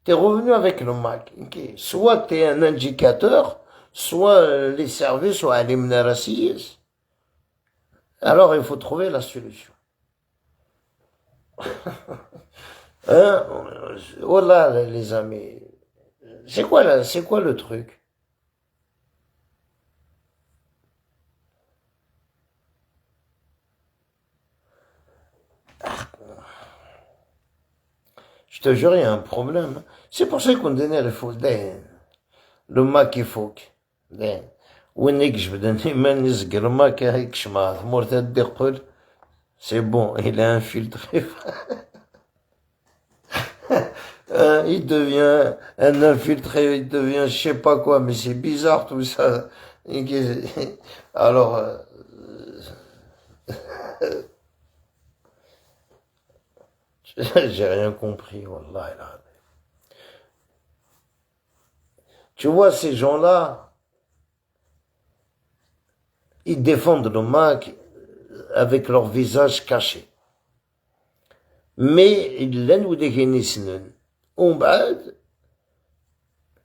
t'es revenu avec le Mac. Okay. Soit t'es un indicateur, soit les services, soit les mnarassies. Alors il faut trouver la solution. Hein? Voilà les amis. C'est quoi le truc? Je te jure, il y a un problème. C'est pour ça qu'on donnait le faux. Le Mac est faux. وين يجبدني ما نزقر ما كيكش ما ثمور تدي يقول سي بون il a infiltré. Il devient un infiltré, il devient je sais pas quoi, mais c'est bizarre tout ça. Alors, j'ai rien compris, wallah. Tu vois, ces gens-là, ils défendent le Mac avec leur visage caché. Mais لن وديك يسنن ومن بعد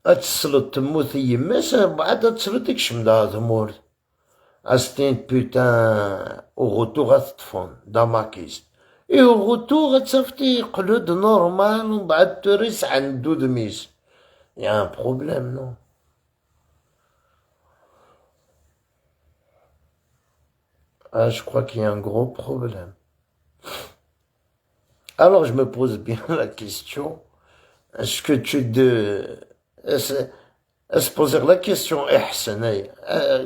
تسلط تموت يماس بعد تسلط يكشم دا ثمور استين بوتان او غوتور غتطفون دا ماكيست اي او غوتور غتصافتي قلود نورمال ومن بعد تريس عندو دميس يا ان بروبليم نو. Ah, je crois qu'il y a un gros problème. Alors je me pose bien la question, est-ce que est-ce poser la question,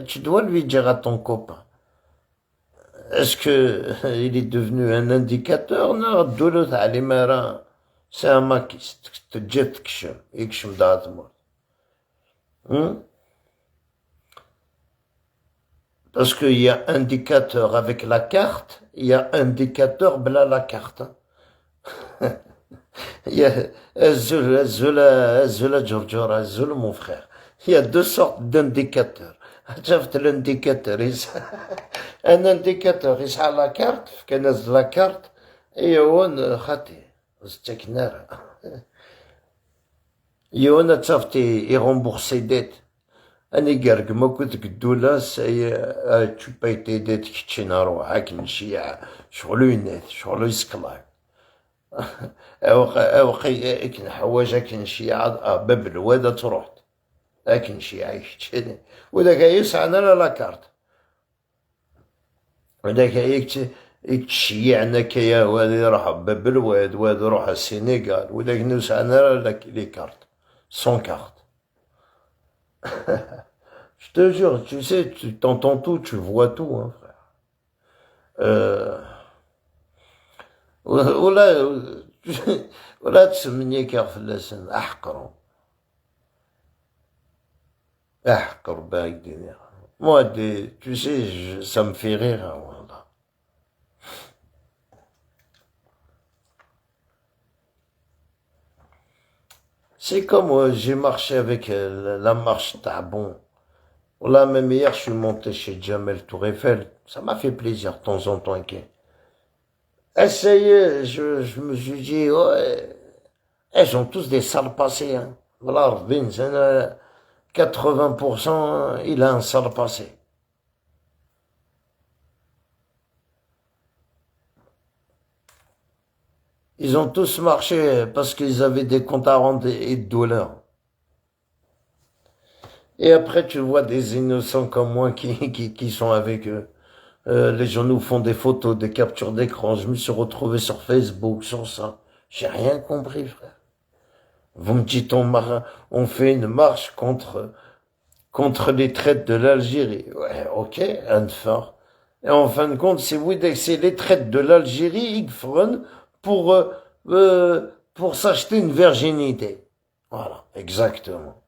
tu dois lui dire à ton copain, est-ce que il est devenu un indicateur? Non, c'est un maquiste, parce qu'il y a indicateur avec la carte, il y a indicateur bla la carte. Il y a Azul, mon frère. Il y a deux sortes d'indicateurs. L'indicateur, un indicateur, il a la carte, il a la carte, et on a il rembourse ses dettes. أنا قارق ما كنت قدولا tu payes tes dettes كتشينا روحك نشيع شغلو ينات شغلو يسكلاك أوقي إكن حواجة كنشيع باب الوادة تروح لكن شيع يكتشيني وذاك يسعنا لا كارت وذاك يكتشيعنا كيا وهذا يروح باب الواد وهذا يروح السنغال وذاك نسعنا لي كارت سون كارت. Je te jure, tu sais, tu t'entends tout, tu vois tout, hein, frère. ولا تسمني كاف اللسان احقر باك دينير. Moi, tu sais, ça me fait rire, hein, voilà. C'est comme j'ai marché avec la marche Tabon. Là, même hier, je suis monté chez Jamel Tour Eiffel. Ça m'a fait plaisir de temps en temps. Essayez, je me suis dit, ouais, ils ont tous des sales passés. Hein. Voilà, Rbin, 80%, il a un sale passé. Ils ont tous marché parce qu'ils avaient des comptes à rendre et de douleurs. Et après, tu vois des innocents comme moi qui sont avec eux. Les gens nous font des photos, des captures d'écran. Je me suis retrouvé sur Facebook, sur ça. J'ai rien compris, frère. Vous me dites, on fait une marche contre les traites de l'Algérie. Ouais, ok, un fort. Et en fin de compte, c'est les traites de l'Algérie, ils font pour s'acheter une virginité. Voilà, exactement.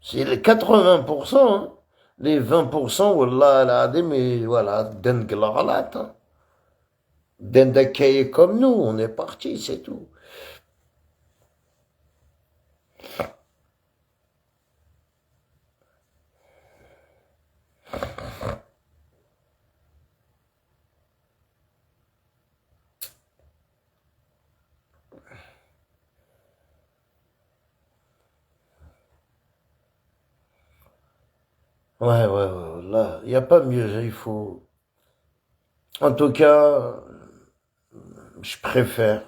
C'est les 80%, hein. Les 20%, wallah, mais voilà, den glalat, hein. Den d'accueil comme nous, on est parti, c'est tout. Ouais, là, il n'y a pas mieux, il faut... En tout cas, je préfère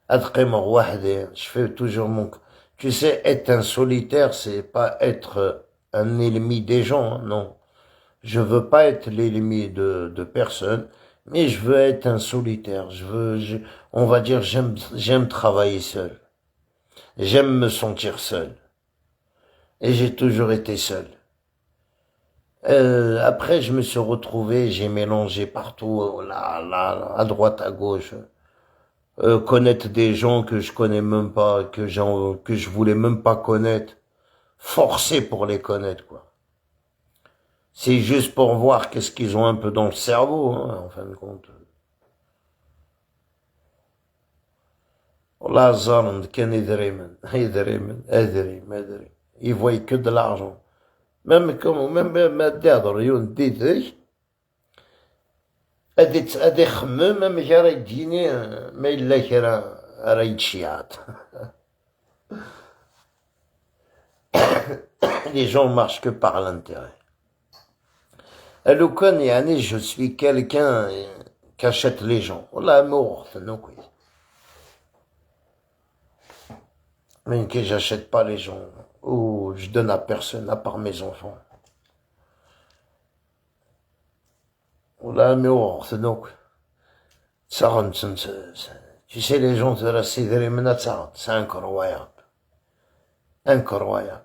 être wahdi. Je fais toujours mon... Tu sais, être un solitaire, c'est pas être un ennemi des gens, hein, non. Je veux pas être l'ennemi de personne, mais je veux être un solitaire. On va dire, j'aime travailler seul. J'aime me sentir seul. Et j'ai toujours été seul. Après, je me suis retrouvé, j'ai mélangé partout, là, là, à droite, à gauche. Connaître des gens que je connais même pas, que je voulais même pas connaître. Forcé pour les connaître, quoi. C'est juste pour voir qu'est-ce qu'ils ont un peu dans le cerveau, hein, en fin de compte. والله الزارن كان يدري ils voient que de l'argent. Même ما تهضر يون ديدك هادي يخمم ما راه يديني ما إلا كرا راه يتشيعط. Les gens marchent que par l'intérêt. لو كان يعني je suis quelqu'un qui achète les gens. والله ما وقتنا كويس. Mais que j'achète pas les gens, ou je donne à personne, à part mes enfants. Là, mais c'est donc, ça rentre, tu sais, les gens de la Sidri c'est incroyable. Incroyable.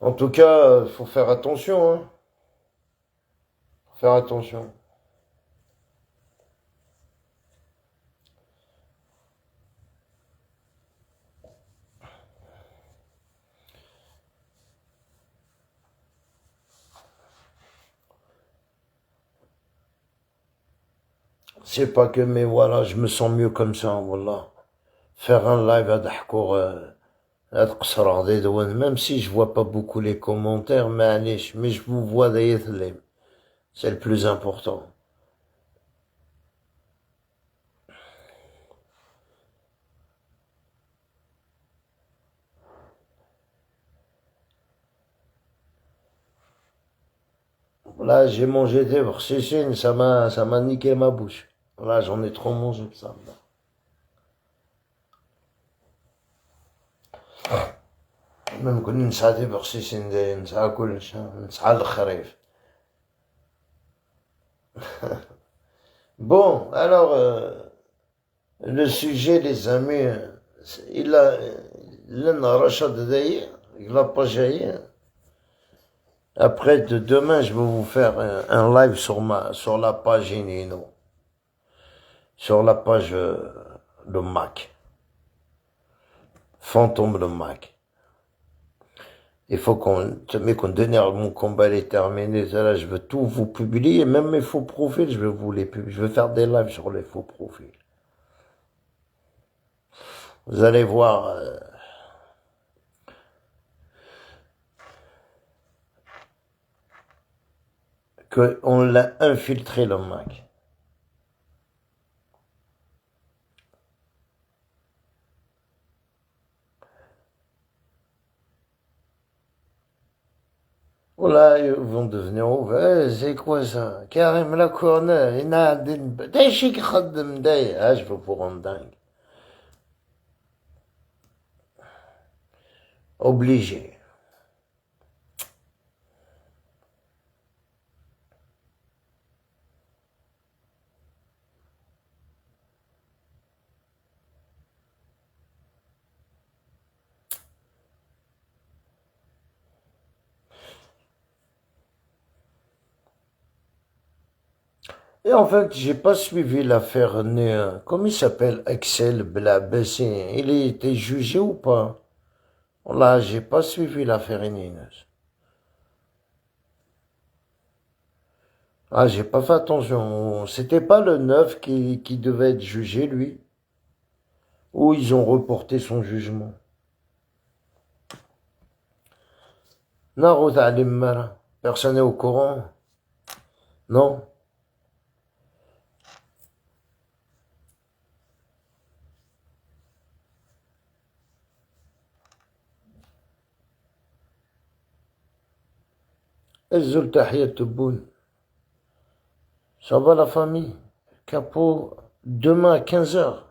En tout cas, faut faire attention, hein. Faut faire attention. C'est pas que, mais voilà, je me sens mieux comme ça, voilà. Faire un live à Dahkour, même si je vois pas beaucoup les commentaires, mais je vous vois d'ailleurs, c'est le plus important. Là, j'ai mangé des brochisines, ça m'a niqué ma bouche. Là, j'en ai trop mangé que ça. Même كنا نسعى دي برشيشين داير نسعى كلش نسعى الخريف. Bon, alors, le sujet, les amis, il a Rachad d'ailleurs, il a pas jailli. Après, demain, je vais vous faire un live sur la page Inino. Sur la page de Mac. Fantôme de Mac. Il faut qu'on donne mon combat est terminé. Là, je veux tout vous publier, même mes faux profils, je vais vous les publier. Je vais faire des lives sur les faux profils. Vous allez voir. Qu'on l'a infiltré le Mac. Voilà, ils vont devenir ouvert. C'est quoi ça? Karim la corner, il a des chic khaddem day. Ah, je veux pour rendre dingue. Obligé. Et en fait, j'ai pas suivi l'affaire comment il s'appelle? Axel Blabessi. Il a été jugé ou pas? Là, j'ai pas suivi l'affaire Inès. Ah, j'ai pas fait attention. C'était pas le 9 qui devait être jugé, lui. Ou ils ont reporté son jugement. Non, personne n'est au courant. Non. Elzoul Tahiyat Tebboune. Ça va la famille? Capot, demain à 15h.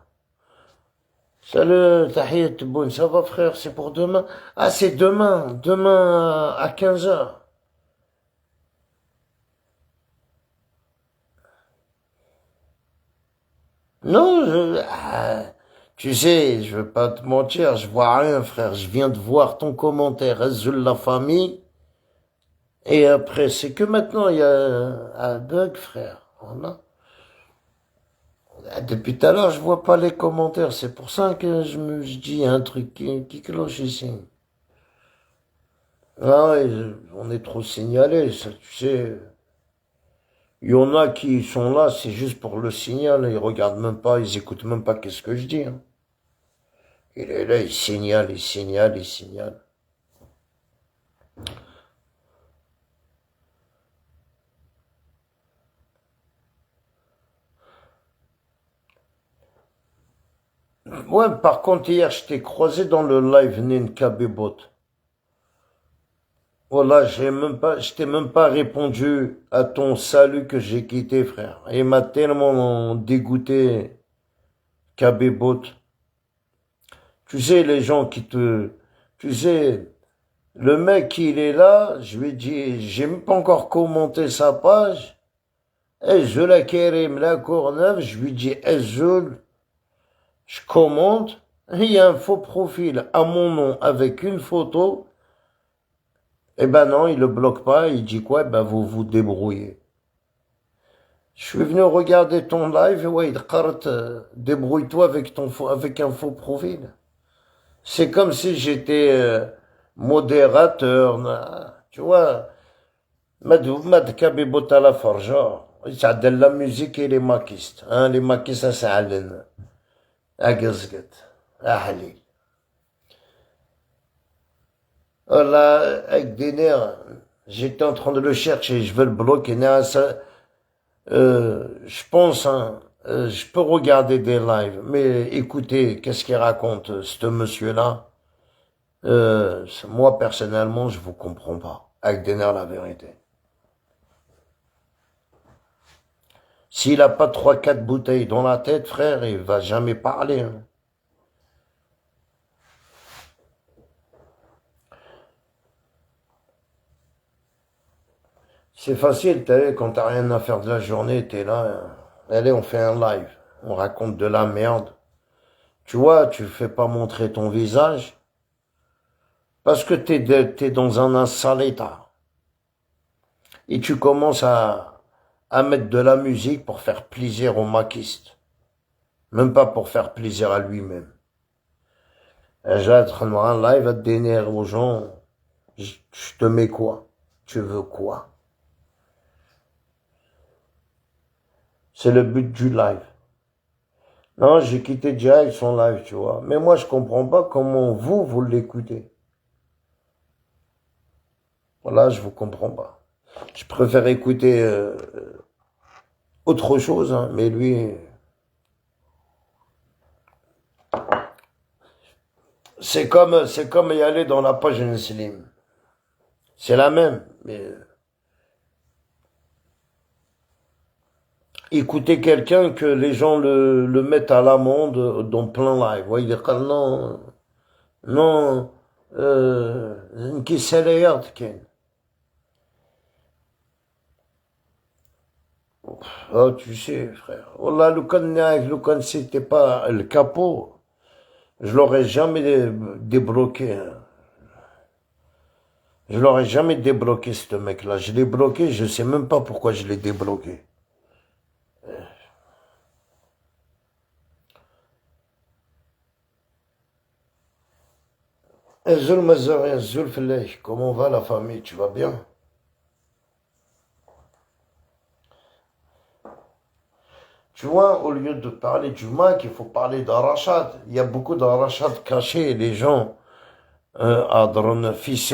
Salut, Tahiyat Boun, ça va frère, c'est pour demain? Ah, c'est demain, demain à 15h. Non, tu sais, je veux pas te mentir, je vois rien frère, je viens de voir ton commentaire, Azul la famille, et après, c'est que maintenant il y a un bug frère, voilà. Depuis tout à l'heure, je vois pas les commentaires, c'est pour ça que je dis il y a un truc qui cloche ici. Ah ouais, on est trop signalé, ça, tu sais. Il y en a qui sont là, c'est juste pour le signal, ils regardent même pas, ils écoutent même pas qu'est-ce que je dis, hein. Il est là, il signale, il signale, il signale. Ouais, par contre, hier, je t'ai croisé dans le live Ninkabibot. Voilà, je t'ai même pas répondu à ton salut que j'ai quitté, frère. Il m'a tellement dégoûté, Kabibot. Tu sais, les gens tu sais, le mec, il est là, je lui ai dit, j'ai même pas encore commenté sa page. Ezul Karim, la Courneuve, je lui dis Ezul, je commente, il y a un faux profil à mon nom avec une photo. Eh ben non, il le bloque pas, il dit quoi? Eh ben vous vous débrouillez. Je suis venu regarder ton live, ouais, il dit, débrouille-toi avec avec un faux profil. C'est comme si j'étais modérateur, tu vois. Mad Kabibot à la forja. Ça de la musique et les maquistes. Hein, les maquistes, ça s'allen. À Gazgat. À Halil. Voilà, avec des nerfs. J'étais en train de le chercher, je veux le bloquer. Je pense, hein, je peux regarder des lives, mais écoutez, qu'est-ce qu'il raconte, ce monsieur-là? Moi, personnellement, je vous comprends pas. Avec des nerfs, la vérité. S'il a pas trois, quatre bouteilles dans la tête, frère, il va jamais parler, hein. C'est facile, t'as vu, quand t'as rien à faire de la journée, t'es là, allez, on fait un live. On raconte de la merde. Tu vois, tu fais pas montrer ton visage parce que t'es dans un sale état. Et tu commences à mettre de la musique pour faire plaisir au maquiste. Même pas pour faire plaisir à lui-même. J'ai un live à te dénerver aux gens. Je te mets quoi? Tu veux quoi? C'est le but du live. Non, j'ai quitté direct son live, tu vois. Mais moi, je comprends pas comment vous l'écoutez. Voilà, je vous comprends pas. Je préfère écouter autre chose, hein, mais lui, c'est comme y aller dans la page Slim. C'est la même, mais écouter quelqu'un que les gens le mettent à l'amende dans plein live. Ouais, il dit, non, non, qui c'est les Ken. Oh, tu sais, frère. Wallah, le kan c'était pas le capot, je l'aurais jamais débloqué, hein. Je l'aurais jamais débloqué, ce mec-là. Je l'ai bloqué, je sais même pas pourquoi je l'ai débloqué. Zul Mazari, Zul Felech, comment va la famille? Tu vas bien? Tu vois, au lieu de parler du Mac, il faut parler d'Arachad. Il y a beaucoup d'Arachad cachés. Les gens, Adron, fils,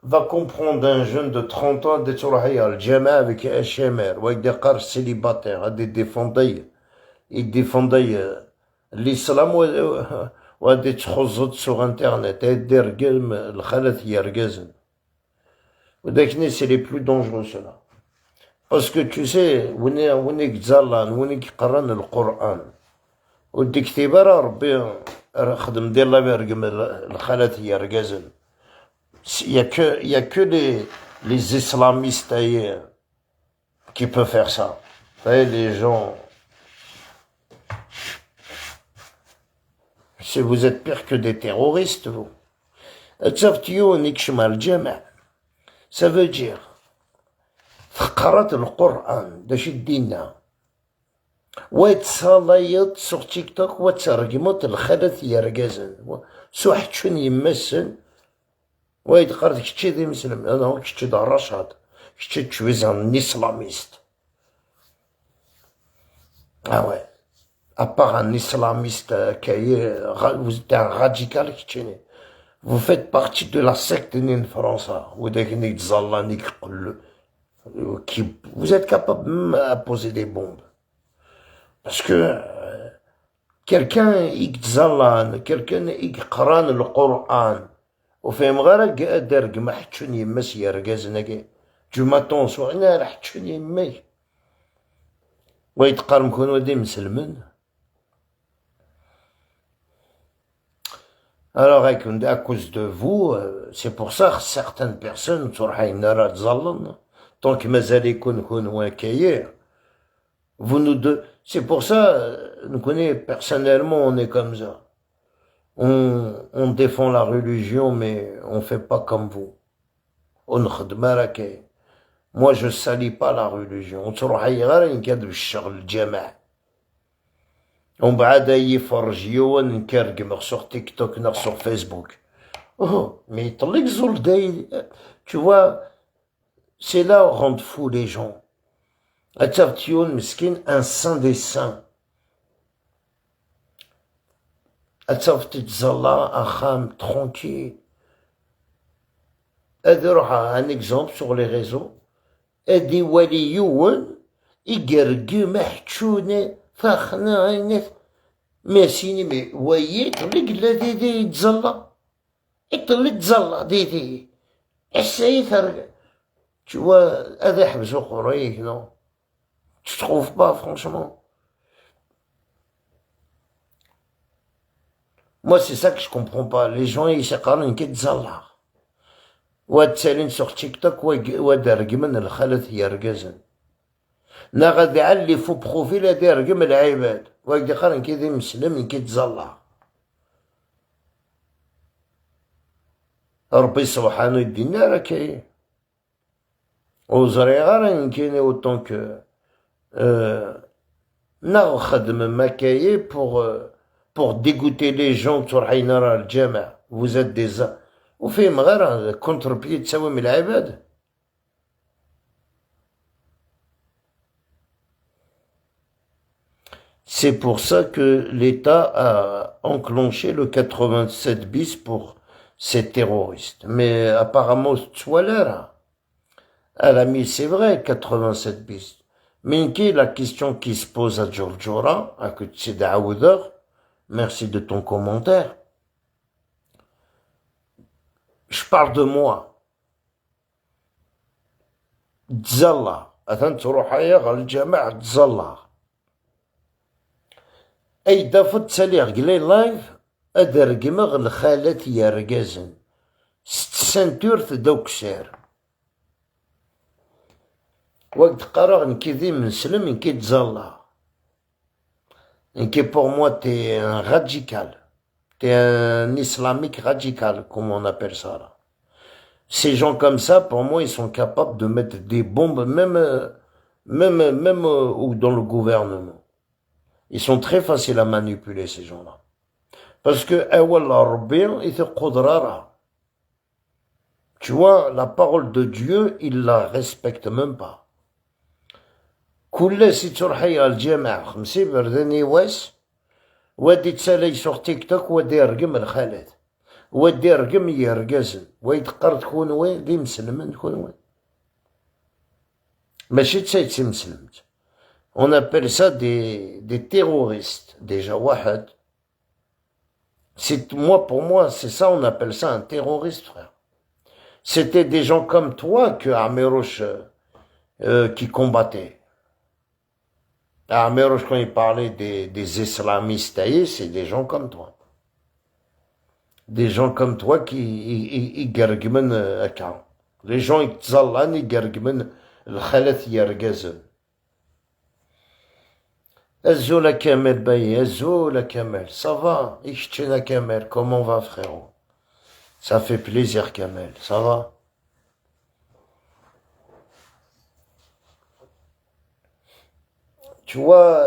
va comprendre un jeune de 30 ans d'être le Jama avec HMR, ou avec des cars célibataires, des défendeurs. Ils défendaient l'islam ou des choses sur Internet. Et des rgem, le khalat yargazen. Ou des c'est les plus dangereux, ceux-là. Parce que tu sais, on est le Coran. وديك تيبارا ربي خدم دير الله بيرقم الخالات هي رقازن. Il y a que les islamistes qui peuvent faire ça. Vous voyez, les gens, si vous êtes pire que des terroristes, vous. Ça veut dire, قرأت القرآن داش يدينا ويتصالايط sur تيك توك وترجمت الخلث يرقزن سوحت شون يمسن ويتقرد كتشي ذي مسلم انا كتشي دا رشاد كتشي تشويز ان اسلاميست اه ouais à part un islamiste vous êtes un radical كتشيني vous faites partie de la secte en France وداك نيك تزالا نيك قل vous êtes capable même à poser des bombes. Parce que quelqu'un يتزلان quelqu'un يقرأ القرآن وفهم غير قادر ما حتشون يمس يرقازنا جو ماتون سو انا راح حتشون يمي ويتقارن كون ودي مسلمين. Alors à cause de vous, c'est pour ça que certaines personnes tant que mazal يكون وكاير vous nous deux, c'est pour ça nous connaissons personnellement on est comme ça. On défend la religion mais on fait pas comme vous. On خدمة راه كاين. Moi je salis pas la religion. تروح غير نكذب الشغل الجماعة. ومن بعد يفرجيو نكرقم sur TikTok نغ sur Facebook. Oh, mais يطلق زول داي. Tu vois, c'est là où rend fou les gens. Atavtion miskin un saint des saints. Atavtit zalla acham tranquille. Adroha un exemple sur les réseaux. Adi waliyun igergu mahchoune fakhna aynet. Merci mais voyez طلق لا ديدي يتزلا يطلق تزلا ديدي essaye فرق. Tu vois هذا حبسو قريك non. Tu trouves pas, franchement? Moi, c'est ça que je comprends pas. Les gens, ils s'accordent une quête zallah. Ouad salin sur TikTok, ouad argiman al-khalat yargazan. Nagad اللي faut prouver la dergim al-aibad. Ouad يقارن كذا مسلم une quête zallah. ربي سبحانه يدينا راه كاين. وزري غير كاين autant que pour dégoûter les gens vous êtes des وفيهم غير contre-pied تساوي من العباد. C'est pour ça que l'État a enclenché le 87 bis pour ces terroristes. Mais apparemment, elle a mis, c'est vrai, 87 bis. Mais la question qui se pose à Djordjora, à Kutsi Daouder, merci de ton commentaire. Je parle de moi. Dzallah. Attends, tu vas aller à l'Jama'a Dzallah. Et d'affaire salir gli live, adergmag l'khalat yargazen. Ceinture d'oxer. وقت قرار نكذي من سلم نكي تزالله نكي pour moi t'es un radical t'es un islamique radical comme on appelle ça là. Ces gens comme ça pour moi ils sont capables de mettre des bombes même dans le gouvernement. Ils sont très faciles à manipuler ces gens là parce que tu vois la parole de Dieu il la respecte même pas. كل سي تروحي على الجامع خمسين برداني واس ودي تسالي سور تيك توك ودي رقم الخالات ودي رقم يرقزن ويتقر تكون وين دي مسلمين تكون وين ماشي تسايتسي مسلمت. On appelle ça des terroristes. Déjà واحد. Pour moi, c'est ça, on appelle ça un terroriste, frère. C'était des gens comme toi que Arméroche qui combattaient. Ameroche, quand il parlait des islamistes, c'est des gens comme toi. Des gens comme toi qui يقرقمن هكا. Les gens يتزلان يقرقمن الخلث يرقزن. Azul à Kamel Baye, Azul à Kamel. Ça va, Ichtena Kamel, comment va frérot? Ça fait plaisir Kamel, ça va? Tu vois,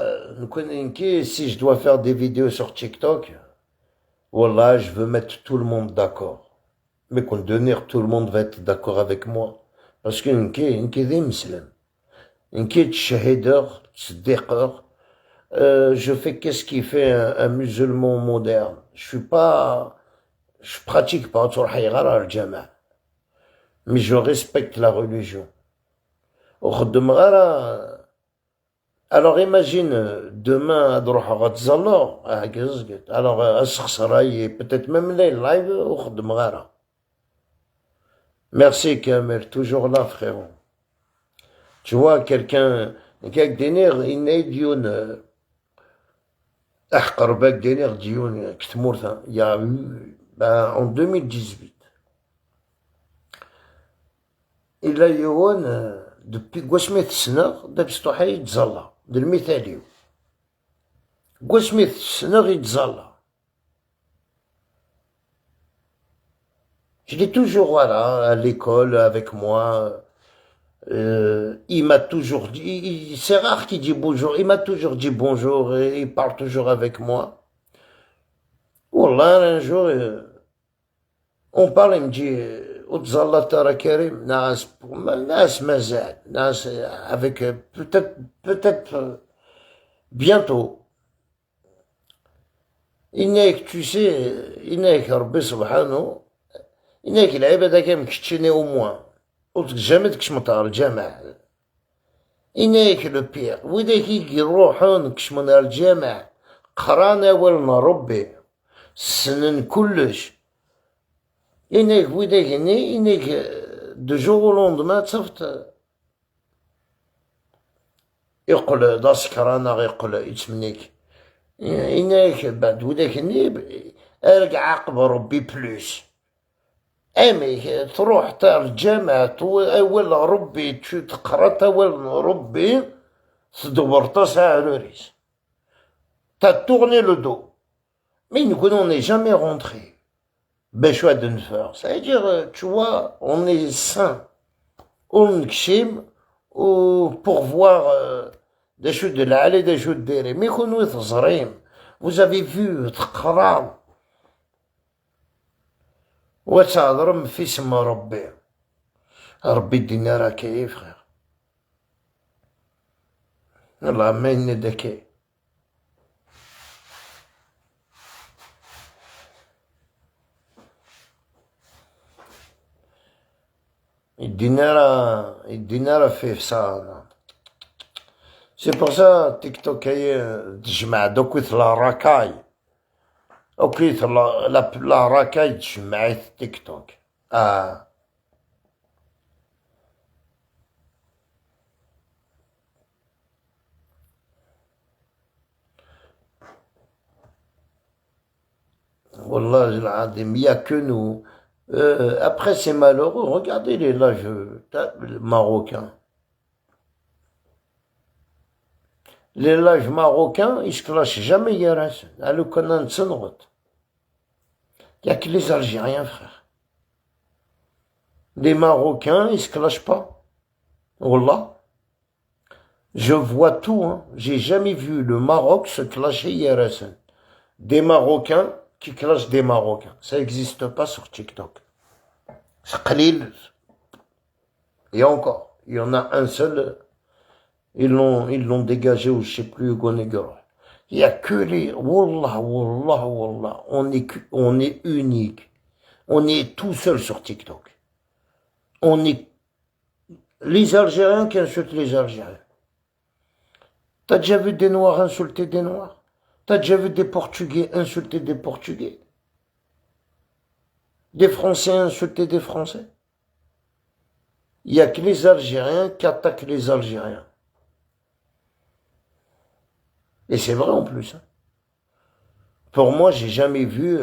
si je dois faire des vidéos sur TikTok, voilà, je veux mettre tout le monde d'accord. Mais qu'on devenir tout le monde va être d'accord avec moi. Parce que n'ki des musulmans. N'ki tshahideur, tzdiqeur. Je fais qu'est-ce qui fait un musulman moderne. Je pratique pas, mais je respecte la religion. Alors imagine, demain, à alors, peut-être même les live, merci Kamel, toujours là frérot. Tu vois, quelqu'un il y a eu, en 2018, il a eu depuis Gwasmith Sner, d'Abstouhay Itzala, de l'Mithalio. Gwasmith Sner Itzala. Je l'ai toujours, voilà, à l'école, avec moi. Il m'a toujours dit, c'est rare qu'il dit bonjour, il m'a toujours dit bonjour et il parle toujours avec moi. Wallah, un jour, on parle, il me dit, Otzallah Tara Karim, Nas Mazal, Nas, avec, peut-être, bientôt. إنك tu sais, إنك ربي سبحانه إنك العبادة كم كتشيني au moins. قلت جامد كشمطار الجامع إنك لو بيغ وإذاك يروحون كشمنا الجامع قرانا ولنا ربي سنن كلش إنك وإذاك إنك دو جوغ لوندما تصفت يقول دا سكرانا يقول يتمنيك إنك بعد وذاك أرجع عقب ربي بلوس أمي تروح تاع الجامعة أول ربي تقرا أول ربي تدور تسعة روريس t'as tourné le dos. Mais nous, on n'est jamais rentré. Béchoua d'Unfer. C'est-à-dire, tu vois, on est sain. On kshim, ou pour voir des choses de l'allée, des choses de l'allée. Mais vous avez vu, تقرا وتهضرم في اسم ربي ربي يدينا راه كيف خير الله ما يندكي يدينا راه فيه فصاله سي بور سا تيك توك هي تجمع دوك لا راكاي اوكي لا راكاي تجمعي في تيك توك والله العظيم يا que nous. Après, c'est malheureux. Regardez les lives marocains. Les lives marocains, ils se clashent jamais Yaras. Alors qu'on a une route. Il n'y a que les Algériens, frère. Les Marocains, ils se clashent pas. Wallah. Je vois tout, hein. J'ai jamais vu le Maroc se clasher Yaras. Des Marocains qui clashent des Marocains. Ça n'existe pas sur TikTok. C'est Khalil. Et encore, il y en a un seul. Ils l'ont dégagé ou je sais plus, Hugo Negro. Il y a que les, wallah, wallah, wallah. On est unique. On est tout seul sur TikTok. On est les Algériens qui insultent les Algériens. T'as déjà vu des Noirs insulter des Noirs? T'as déjà vu des Portugais insulter des Portugais? Des Français insulter des Français? Il n'y a que les Algériens qui attaquent les Algériens. Et c'est vrai en plus. Hein. Pour moi, j'ai jamais vu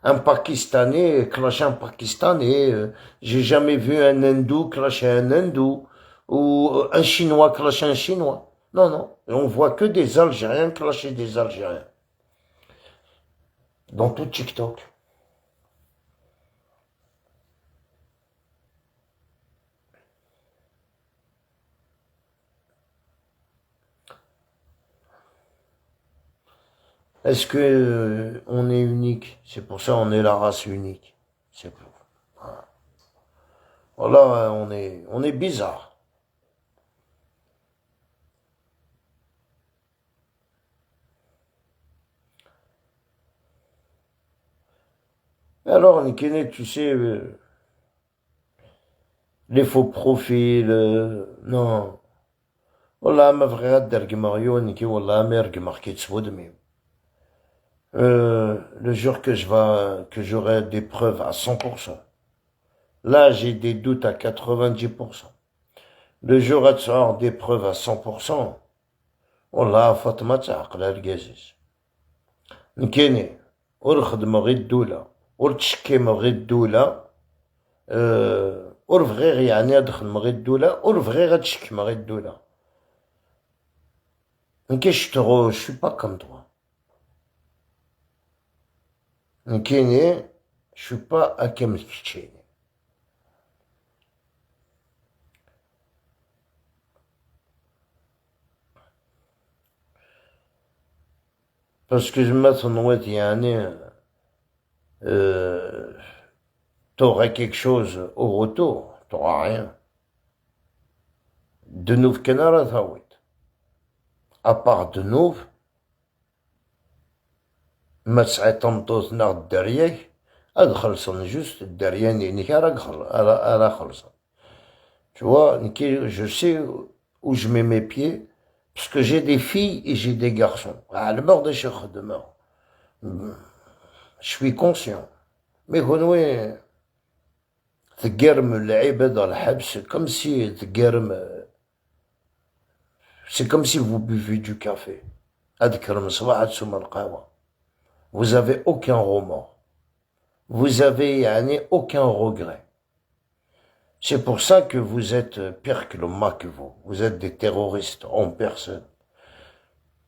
un Pakistanais clasher un Pakistanais. J'ai jamais vu un Hindou clasher un Hindou. Ou un Chinois clasher un Chinois. Non, non. On voit que des Algériens clasher des Algériens. Dans tout TikTok. Est-ce que on est unique? C'est pour ça on est la race unique. C'est pour. Voilà, on est bizarre. Alors, Nikene, tu sais, les faux profils, non. Voilà, ma vraie derg Mario, Niki, voilà, merg marqué de le jour que que j'aurai des preuves à 100%. Là, j'ai des doutes à 90%. Le jour où tu auras des preuves à 100%, والله فاطمة تعقلها القازيز نكيني ورخدم غير الدولة ورتشكيم غير الدولة ورفغيغ يعني ادخل غير الدولة ورفغيغ غتشكم غير الدولة نكيش تغو شو با كوم توا نكيني شو با اكيم تشيني باسكو جما تنويت يعني t'auras quelque chose au retour, t'auras rien. De nouveau Canara Tawit. À part de nouveau, ما تسعى تمطوط ناغ الدرياك هاد خلصن جوست الدريان يعني راك خلصن. Tu vois, je sais où je mets mes pieds, parce que j'ai des filles et j'ai des garçons. À le bord des chèvres de mort. Je suis conscient. Mais oui, تقرم اللعيبة dans الحبس comme si تقرم c'est comme si vous buvez du café. أذكر صباح تسمى القهوة. Vous avez aucun remords. Vous avez يعني aucun regret. C'est pour ça que vous êtes pire que le MAC, vous. Vous êtes des terroristes en personne.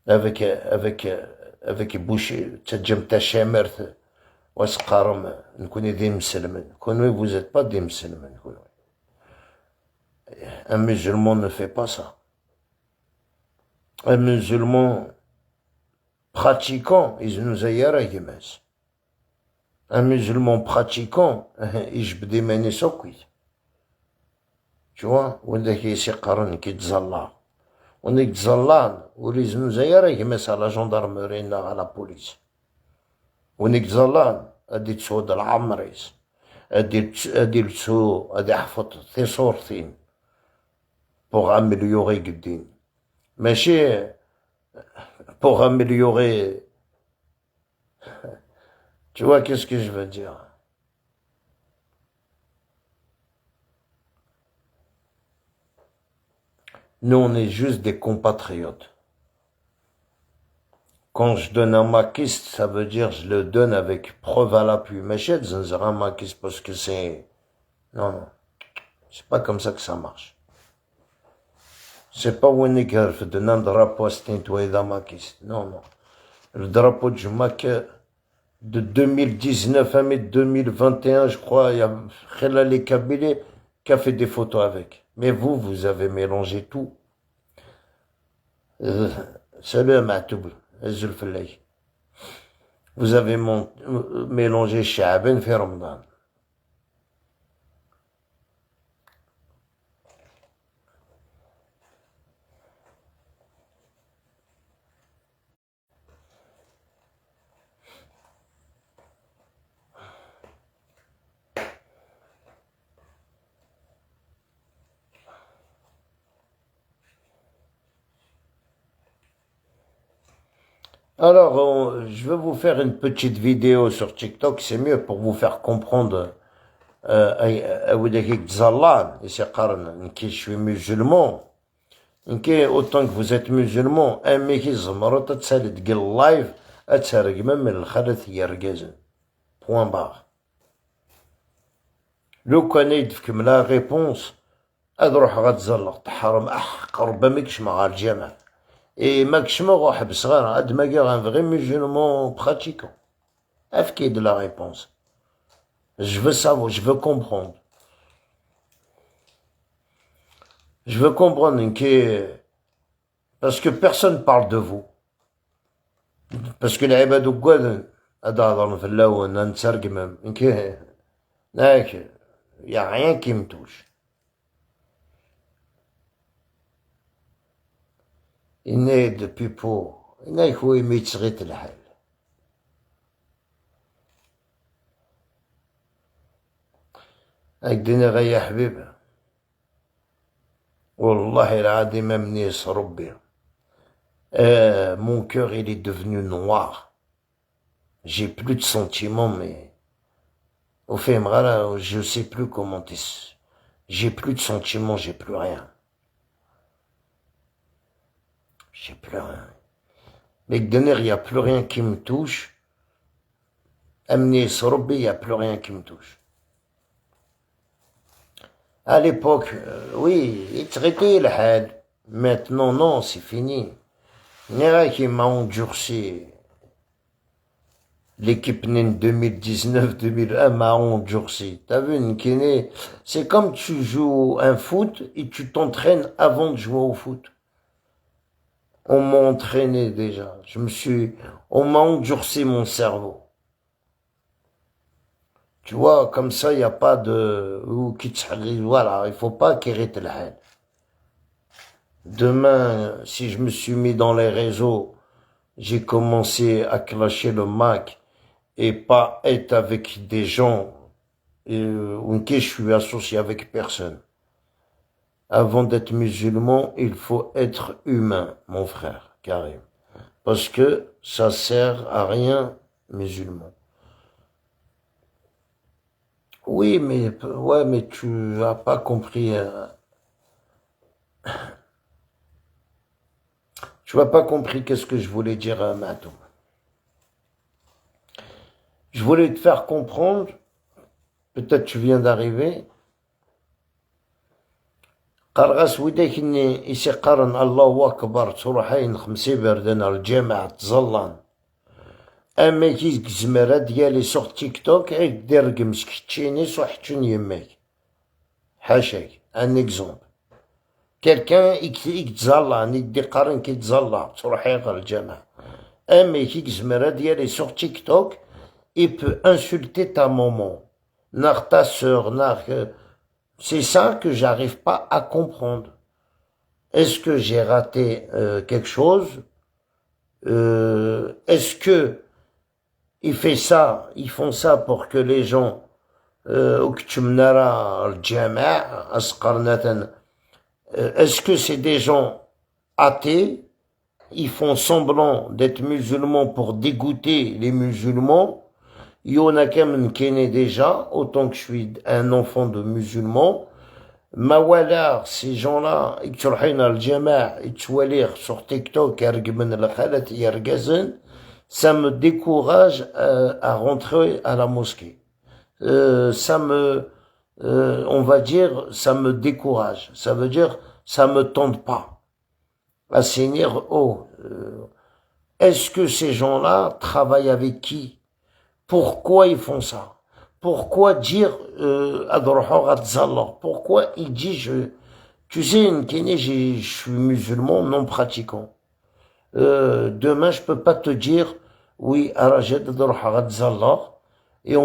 avec boucher تجم تشامرت واسقارم نكوني دي مسلمين كونوا vous êtes pas des musulmans. Un musulman ne fait pas ça. Un musulman pratiquant il nous a يماس. Un musulman pratiquant يجبد ماني سوكي. Tu vois, ولا كيسقرن كيتزلع ونيك تزلان وليزنو زيارة يماس على جندرمري على بوليس ونيك تزلان ادي تسود العمريس ادي تسو ادي حفظ ثي صورتين pour améliorer قدين ماشي pour améliorer. Tu vois qu'est-ce que je veux dire? Nous, on est juste des compatriotes. Quand je donne un maquiste, ça veut dire je le donne avec preuve à l'appui. Mais je donne un maquiste parce que c'est... Non, non. C'est pas comme ça que ça marche. C'est pas où on est qu'elle fait donner un drapeau à ce nettoyer d'un maquiste. Non, non. Le drapeau du mac de 2019 à 2021, je crois, il y a Khelali Kabili qui a fait des photos avec. Mais vous, vous avez mélangé tout. Salam à tout. Vous avez mélangé Sha'ban fi Ramadan. Alors, je vais vous faire une petite vidéo sur TikTok, c'est mieux pour vous faire comprendre. Je suis musulman. autant que vous êtes musulman, un mec qui zmrat تسالي تقل لايف أتسرق من الخلث يرقزن. Point barre. لو كان يدفكم لا ريبونس أروح غتزلق تحرم ربما ماكش مع الجامع. Et ماكش مغو حبس غير هاد ماكي un vrai musulman pratiquant. أفكي de la réponse. Je veux savoir, je veux comprendre. Je veux comprendre que parce que personne parle de vous. Parce que les عباد وقاد هذا هضرنا في اللون نترجم إنك هاك يا rien qui me touche. إني de people إني خوي ما يتسغيت الحال. هكدينا غير يا حبيبي والله العظيم مني ربي. Mon cœur il est devenu noir. J'ai plus de sentiments, mais au fait, je sais plus comment j'ai plus de sentiments, j'ai plus rien. J'ai plus rien. Mais il n'y a plus rien qui me touche. Amener Sorobé, il n'y a plus rien qui me touche. À l'époque, oui, il traitait le had. Maintenant, non, c'est fini. Nera qui m'a endurci. L'équipe NEN 2019-2001 m'a endurci. T'as vu, Nkene, c'est comme tu joues un foot et tu t'entraînes avant de jouer au foot. On m'a entraîné déjà. On m'a endurci mon cerveau. Tu vois, comme ça, il n'y a pas de, voilà, il faut pas qu'il arrête le hal. Demain, si je me suis mis dans les réseaux, j'ai commencé à clasher le Mac et pas être avec des gens auxquels je suis associé avec personne. Avant d'être musulman, il faut être humain, mon frère, Karim. Parce que ça sert à rien, musulman. Oui, mais, ouais, mais tu n'as pas compris, tu n'as pas compris qu'est-ce que je voulais dire à Matou. Je voulais te faire comprendre, peut-être tu viens d'arriver, قرغس وديك اني يسقرن الله اكبر تروحين خمسي بردنا الجامع تزلان اما كي زمرة ديالي سوغ تيك توك دير رقمسك تشيني صحتون يماك حاشاك ان اكزومبل كالكان يتزلان يدي قرن كي تزلان تروحي غير الجامع اما كي زمرة ديالي سوغ تيك توك il peut insulter ta maman nar ta sœur nar c'est ça que j'arrive pas à comprendre. Est-ce que j'ai raté quelque chose? Est-ce que ils font ça pour que les gens est-ce que c'est des gens athées? Ils font semblant d'être musulmans pour dégoûter les musulmans. Il y en a qui me déjà, autant que je suis un enfant de musulman. Mawala, ces gens-là, ils sont al jama', ils sont sur TikTok, ça me décourage à rentrer à la mosquée. On va dire, ça me décourage. Ça veut dire, ça me tente pas. À Seigneur, est-ce que ces gens-là travaillent avec qui? Pourquoi ils font ça? Pourquoi dire pourquoi il dit tu sais, je suis musulman non pratiquant. Demain, je peux pas te dire oui, et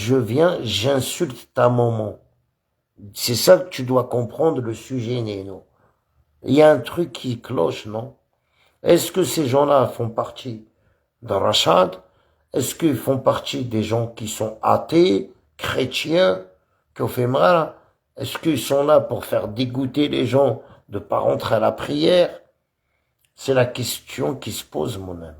je viens, j'insulte ta maman. C'est ça que tu dois comprendre le sujet, Néno. Il y a un truc qui cloche, non? Est-ce que ces gens-là font partie de Rachad? Est-ce qu'ils font partie des gens qui sont athées, chrétiens, est-ce qu'ils sont là pour faire dégoûter les gens de ne pas rentrer à la prière? C'est la question qui se pose, mon ami.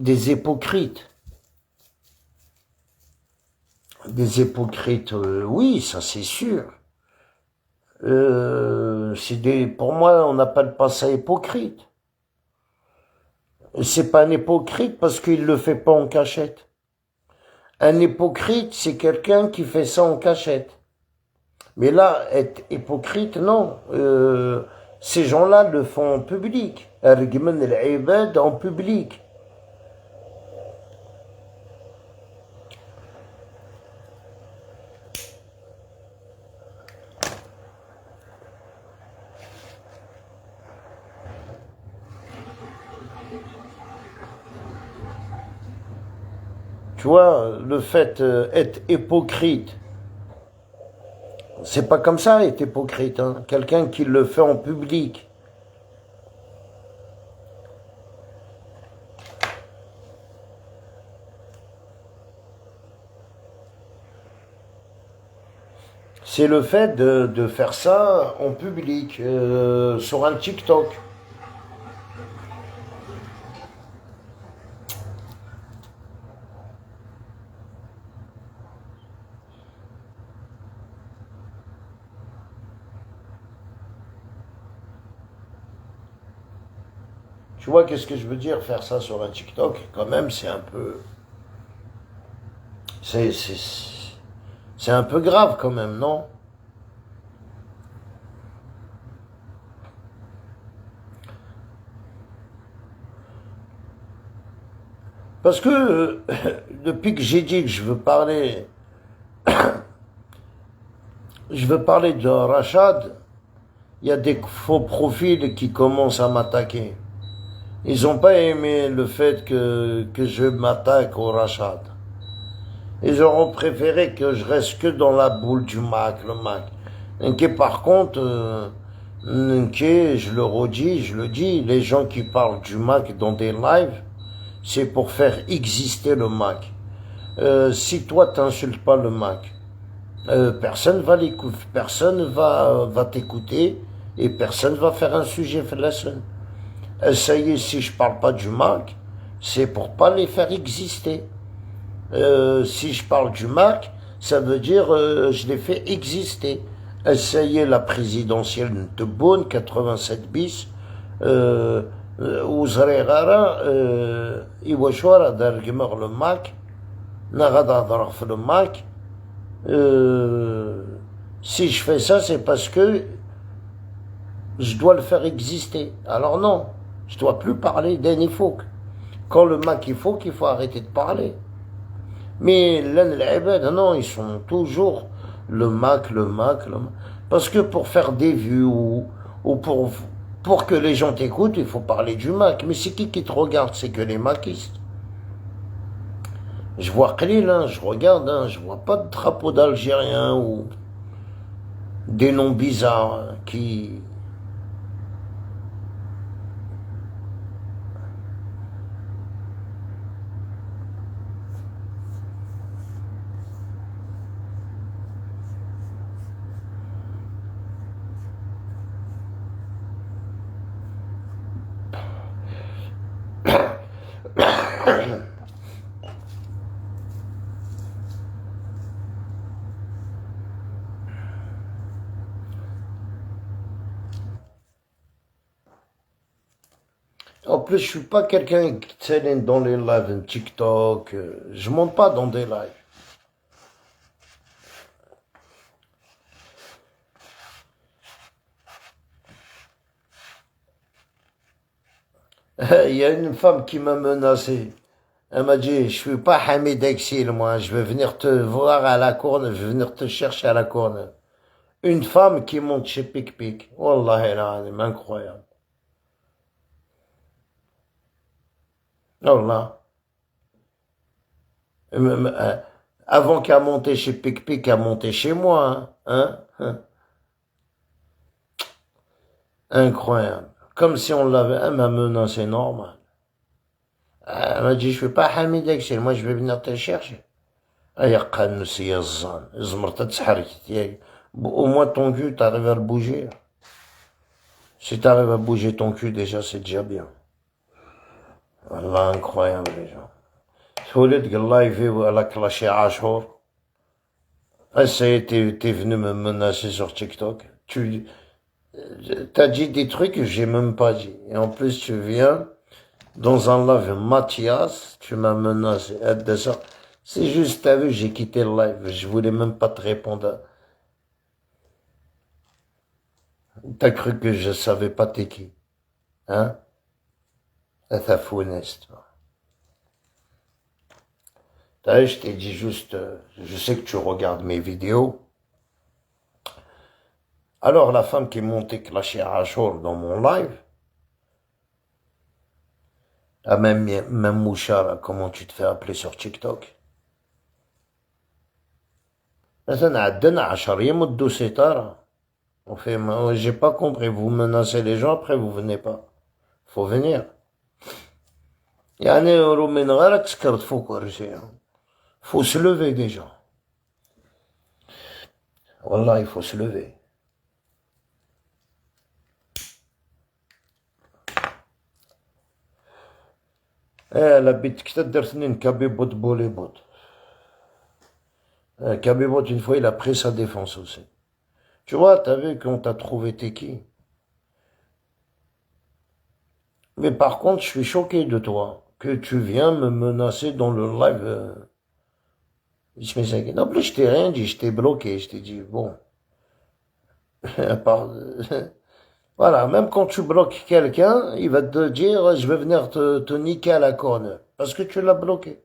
des hypocrites. Des hypocrites, oui, ça c'est sûr. Pour moi, on n'appelle pas ça hypocrite. C'est pas un hypocrite parce qu'il le fait pas en cachette. Un hypocrite, c'est quelqu'un qui fait ça en cachette. Mais là, être hypocrite, non. Ces gens-là le font en public. En public. Tu vois, le fait d'être hypocrite, c'est pas comme ça être hypocrite. Hein. Quelqu'un qui le fait en public. C'est le fait de faire ça en public, sur un TikTok. Tu vois, qu'est-ce que je veux dire, faire ça sur un TikTok, quand même, c'est un peu... C'est un peu grave, quand même, non? Parce que, depuis que j'ai dit que je veux parler de Rachad, il y a des faux profils qui commencent à m'attaquer. Ils n'ont pas aimé le fait que je m'attaque au Rachad. Ils auront préféré que je reste que dans la boule du Mac, le Mac. Et par contre, je le redis, je le dis, les gens qui parlent du Mac dans des lives, c'est pour faire exister le Mac. Si toi t'insultes pas le Mac, personne va l'écouter, personne va t'écouter et personne va faire un sujet de la scène. Ça y est, si je parle pas du Mac, c'est pour pas les faire exister. Si je parle du Mac, ça veut dire je les fais exister. Ça y est, la présidentielle de Beaune, 87 bis, وزريغارة إيواشوارا دار جمغ le Mac, نغدا ضرغ في le Mac. Si je fais ça, c'est parce que je dois le faire exister. Alors non, je dois plus parler d'Enifouk. Quand le Mac il faut arrêter de parler. Mais non, ils sont toujours le Mac. Parce que pour faire des vues ou pour que les gens t'écoutent, il faut parler du Mac. Mais c'est qui te regarde? C'est que les maquistes. Je vois Khalil, hein, je regarde, hein, je vois pas de drapeau d'Algérien ou des noms bizarres hein, qui... En plus, je suis pas quelqu'un qui traîne dans les lives TikTok. Je monte pas dans des lives. Il y a une femme qui m'a menacé. Elle m'a dit, je suis pas Hamid Exil, moi. Je vais venir te voir à la Courneuve. Je vais venir te chercher à la Courneuve. Une femme qui monte chez Pic Pic. Wallah, elle est incroyable. Wallah. Avant qu'à monter chez Pic Pic, à monter chez moi, hein. Incroyable. Comme si on l'avait, elle m'a menacé normal. Elle m'a dit, je suis pas Hamid Exil, moi je vais venir te chercher. أي قانوس يا الزان زمرت تسحرك au moins ton cul t'arrives à le bouger. Si t'arrives à bouger ton cul déjà c'est déjà bien. Wallah, incroyable les gens. Khaled live à la clashé Ashur. Ah, ça y est, t'es venu me menacer sur TikTok. T'as dit des trucs que j'ai même pas dit. Et en plus, tu viens dans un live Mathias, tu m'as menacé. De ça. C'est juste, t'as vu, j'ai quitté le live. Je voulais même pas te répondre. T'as cru que je savais pas t'es qui. Hein? T'as fournaise, toi. T'as vu, je t'ai dit juste, je sais que tu regardes mes vidéos. Alors, la femme qui est montée clasher Ashur dans mon live, ah, même Moucha, là, comment tu te fais appeler sur TikTok? مثلا عندنا 10 أيام ودو ستارة. On fait, j'ai pas compris, vous menacez les gens, après vous venez pas. Faut venir. يعني من غيرك سكرت فوق كرسي. Faut se lever déjà. Wallah, il faut se lever. La bite qui t'a درتني نكابي بوت بولي بوت. Kabibot, une fois, il a pris sa défense aussi. Tu vois, t'as vu qu'on t'a trouvé t'es qui. Mais par contre, je suis choqué de toi, que tu viens me menacer dans le live. En plus, je t'ai rien dit, je t'ai bloqué, je t'ai dit, bon. Voilà, même quand tu bloques quelqu'un, il va te dire, je vais venir te niquer à la corne, parce que tu l'as bloqué.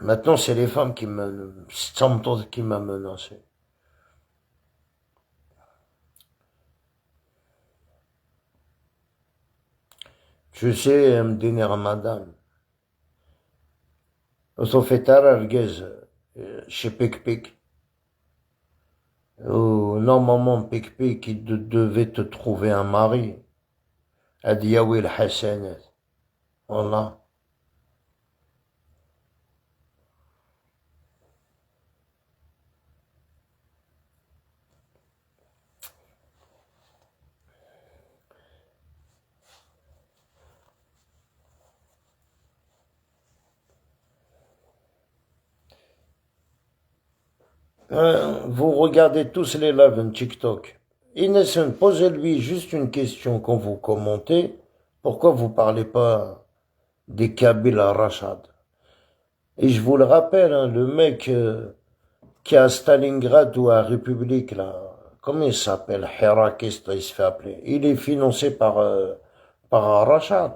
Maintenant, c'est les femmes qui qui m'a menacé. Tu sais, Mdini Ramadan, au fait chez Pic Pic, où normalement Pic Pic, il devait te trouver un mari. Adiyawi el-Hassanet. Voilà. Vous regardez tous les lives de TikTok. Innocent, posez-lui juste une question quand vous commentez. Pourquoi vous parlez pas des Kabyles à Rachad? Et je vous le rappelle, hein, le mec qui est à Stalingrad ou à République, là, comment il s'appelle? Herakist, il se fait appeler. Il est financé par Rachad.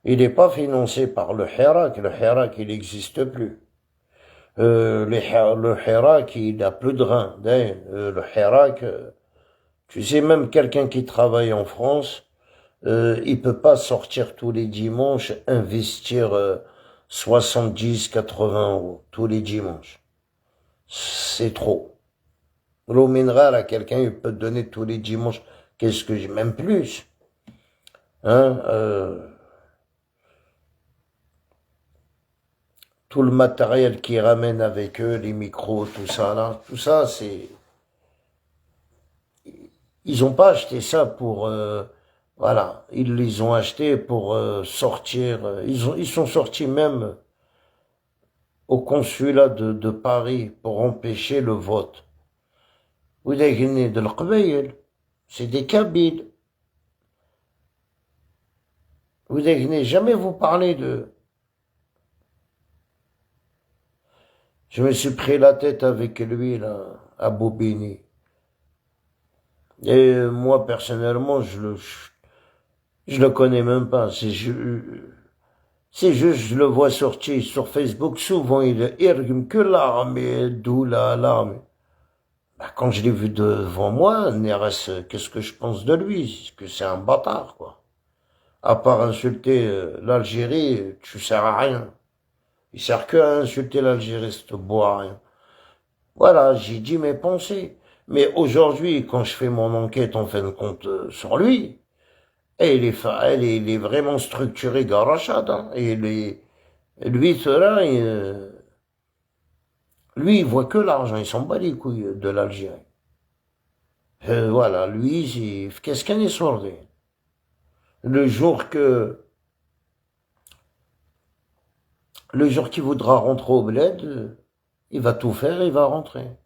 Il n'est pas financé par le Hirak. Le Hirak, il n'existe plus. Le Hirak, il n'a plus de rein. Le Hirak, tu sais, même quelqu'un qui travaille en France, il peut pas sortir tous les dimanches, investir 70, 80 euros tous les dimanches. C'est trop. L'eau minérale à quelqu'un, il peut te donner tous les dimanches, qu'est-ce que j'ai, même plus. Hein, tout le matériel qu'ils ramènent avec eux, les micros, tout ça, là, tout ça, c'est... Ils ont pas acheté ça pour... voilà, ils les ont achetés pour sortir... ils sont sortis même au consulat de Paris pour empêcher le vote. Vous avez de l'Qbayl, c'est des Kabyles. Vous n'avez jamais vous parler de... Je me suis pris la tête avec lui, là, à Bobigny. Et moi, personnellement, je le connais même pas. C'est juste, je le vois sortir sur Facebook, souvent il irgume que l'armée, d'où l'armée. Bah, quand je l'ai vu devant moi, Neres, qu'est-ce que je pense de lui? Que c'est un bâtard, quoi. À part insulter l'Algérie, tu sers à rien. Il sert que à insulter l'Algérie, c'est beau à rien. Voilà, j'ai dit mes pensées. Mais aujourd'hui, quand je fais mon enquête en fin de compte sur lui, et il est vraiment structuré Garachad, hein, lui, cela, lui, il voit que l'argent, il s'en bat les couilles de l'Algérie. Voilà, lui, qu'est-ce qu'un est sourdé? Le jour qu'il voudra rentrer au bled, il va tout faire, il va rentrer.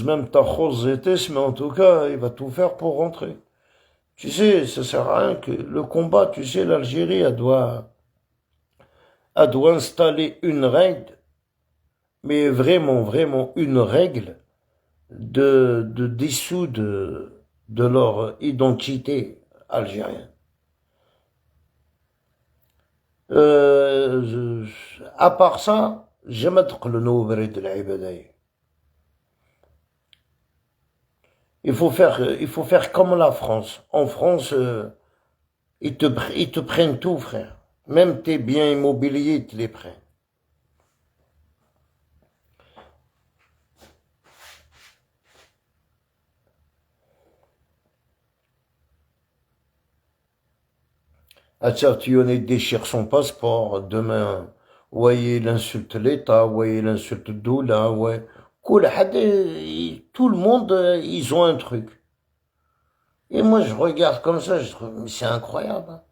Même mais en tout cas, il va tout faire pour rentrer. Tu sais, ça sert à rien que le combat, tu sais, l'Algérie, elle doit installer une règle, mais vraiment, vraiment une règle de dessous de leur identité algérienne. À part ça, jamais تقلنوا بريد العبادية. Il faut faire comme la France. En France, ils te prennent tout, frère. Même tes biens immobiliers, ils te les prennent. Attiartionné déchire son passeport, demain, ouais, il insulte l'État, ouais, il insulte Doula, ouais. Tout le monde, ils ont un truc. Et moi, je regarde comme ça, je trouve, mais c'est incroyable. Hein.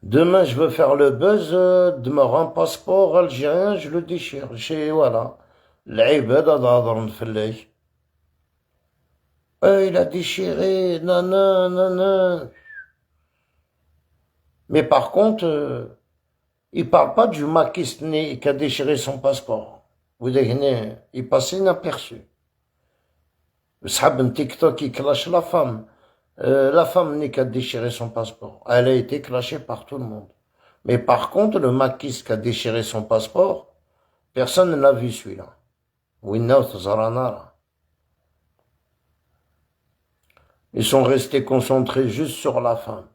Demain, je veux faire le buzz de un passeport algérien, je le déchire. Voilà. العباد هضر نفلك. Il a déchiré, nanana. Mais par contre, il parle pas du Maquisné qui a déchiré son passeport. Vous voyez, il passait inaperçu. Le TikTok qui clash la femme. La femme n'est qu'à déchirer son passeport. Elle a été clashée par tout le monde. Mais par contre, le maquis qui a déchiré son passeport, personne ne l'a vu celui-là. Ils sont restés concentrés juste sur la femme.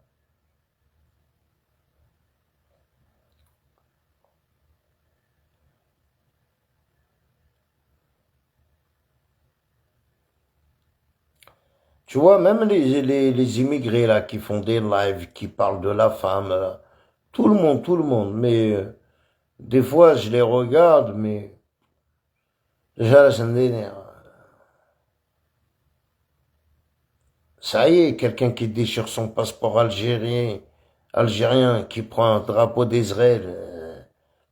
Tu vois, même les immigrés là qui font des lives, qui parlent de la femme, tout le monde. Mais des fois, je les regarde, mais déjà, ça me dénerve. Ça y est, quelqu'un qui déchire son passeport algérien, qui prend un drapeau d'Israël,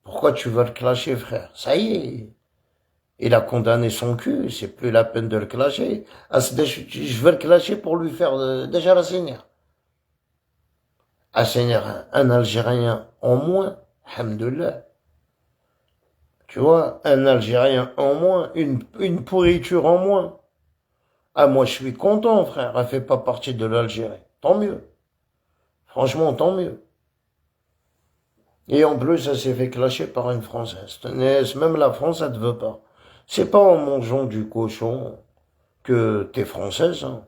pourquoi tu veux le clasher, frère? Ça y est. Il a condamné son cul, c'est plus la peine de le clasher. Je veux le clasher pour lui faire déjà la seigneur. Un Algérien en moins, alhamdoulilah. Tu vois, un Algérien en moins, une pourriture en moins. Ah, moi, je suis content, frère. Elle fait pas partie de l'Algérie. Tant mieux. Franchement, tant mieux. Et en plus, elle s'est fait clasher par une Française. Même la France, elle ne veut pas. C'est pas en mangeant du cochon que t'es française. Hein.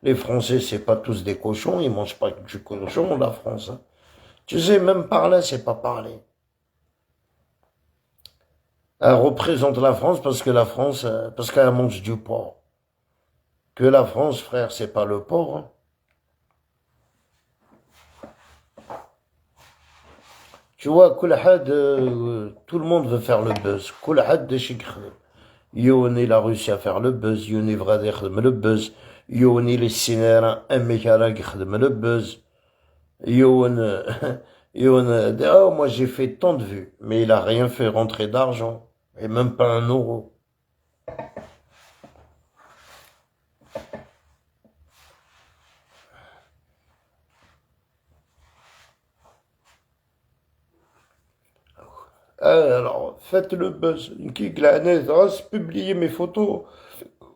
Les Français, c'est pas tous des cochons. Ils mangent pas du cochon, la France. Hein. Tu sais, même parler, c'est pas parler. Elle représente la France parce que la France, parce qu'elle mange du porc. Que la France, frère, c'est pas le porc. Hein. Tu vois, tout le monde veut faire le buzz. Yoni la Russie à faire le buzz. Yoni Vrader le buzz. Yoni les cinéras, un mec à le buzz. Yon, oh, moi j'ai fait tant de vues, mais il a rien fait rentrer d'argent. Et même pas un euro. Alors, faites le buzz. Qui glanet, publiez mes photos.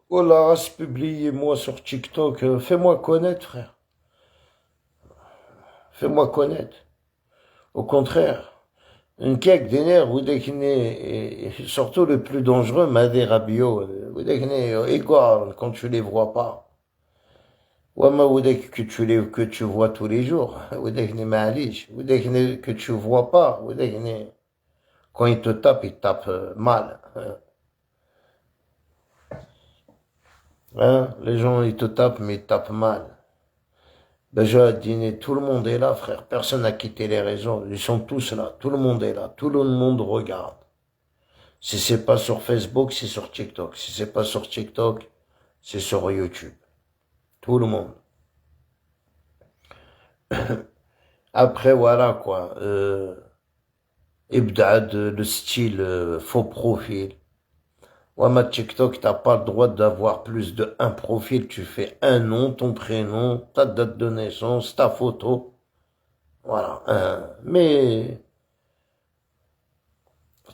Oh là, publiez-moi sur TikTok. Fais-moi connaître, frère. Fais-moi connaître. Au contraire, une cake d'énerve, vous déclinez, et surtout le plus dangereux, Madé Rabio, vous déclinez, égale, quand tu les vois pas. Ouais, mais vous déclinez que tu vois tous les jours. Vous déclinez, Malish. Vous déclinez que tu vois pas. Vous déclinez. Quand il te tape mal. Hein? Les gens, ils te tapent, mais ils tapent mal. Déjà, à dîner, tout le monde est là, frère. Personne n'a quitté les réseaux. Ils sont tous là. Tout le monde est là. Tout le monde regarde. Si c'est pas sur Facebook, c'est sur TikTok. Si c'est pas sur TikTok, c'est sur YouTube. Tout le monde. Après, voilà, quoi. Ibdad, le style faux profil. Ouais, ma TikTok, t'as pas le droit d'avoir plus de un profil. Tu fais un nom, ton prénom, ta date de naissance, ta photo. Voilà. Mais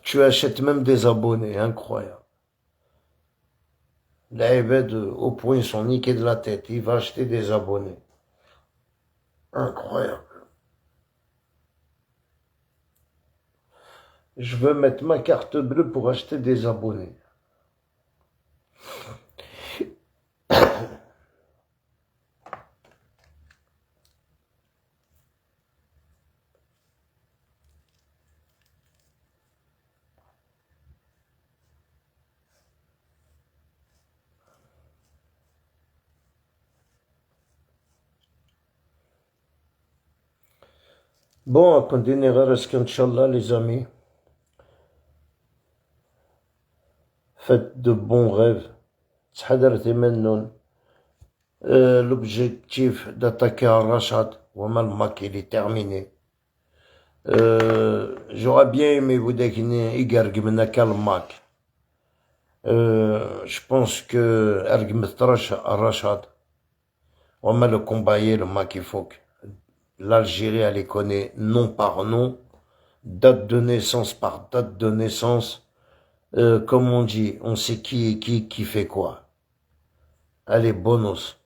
tu achètes même des abonnés, incroyable. Les Ibed, au point, ils sont niqués de la tête. Il va acheter des abonnés. Incroyable. Je veux mettre ma carte bleue pour acheter des abonnés. Bon, à continuer à Inch'Allah, les amis. Faites de bons rêves. تحضرتي منهم. L'objectif d'attaquer Al-Rashad, le match il est terminé. J'aurais bien aimé vous dire qu'il y a le match. Je pense que Al-Rashad, le combat le match il faut que l'Algérie elle les connaît nom par nom, date de naissance par date de naissance. Comme on dit, on sait qui est qui fait quoi. Allez, bonus.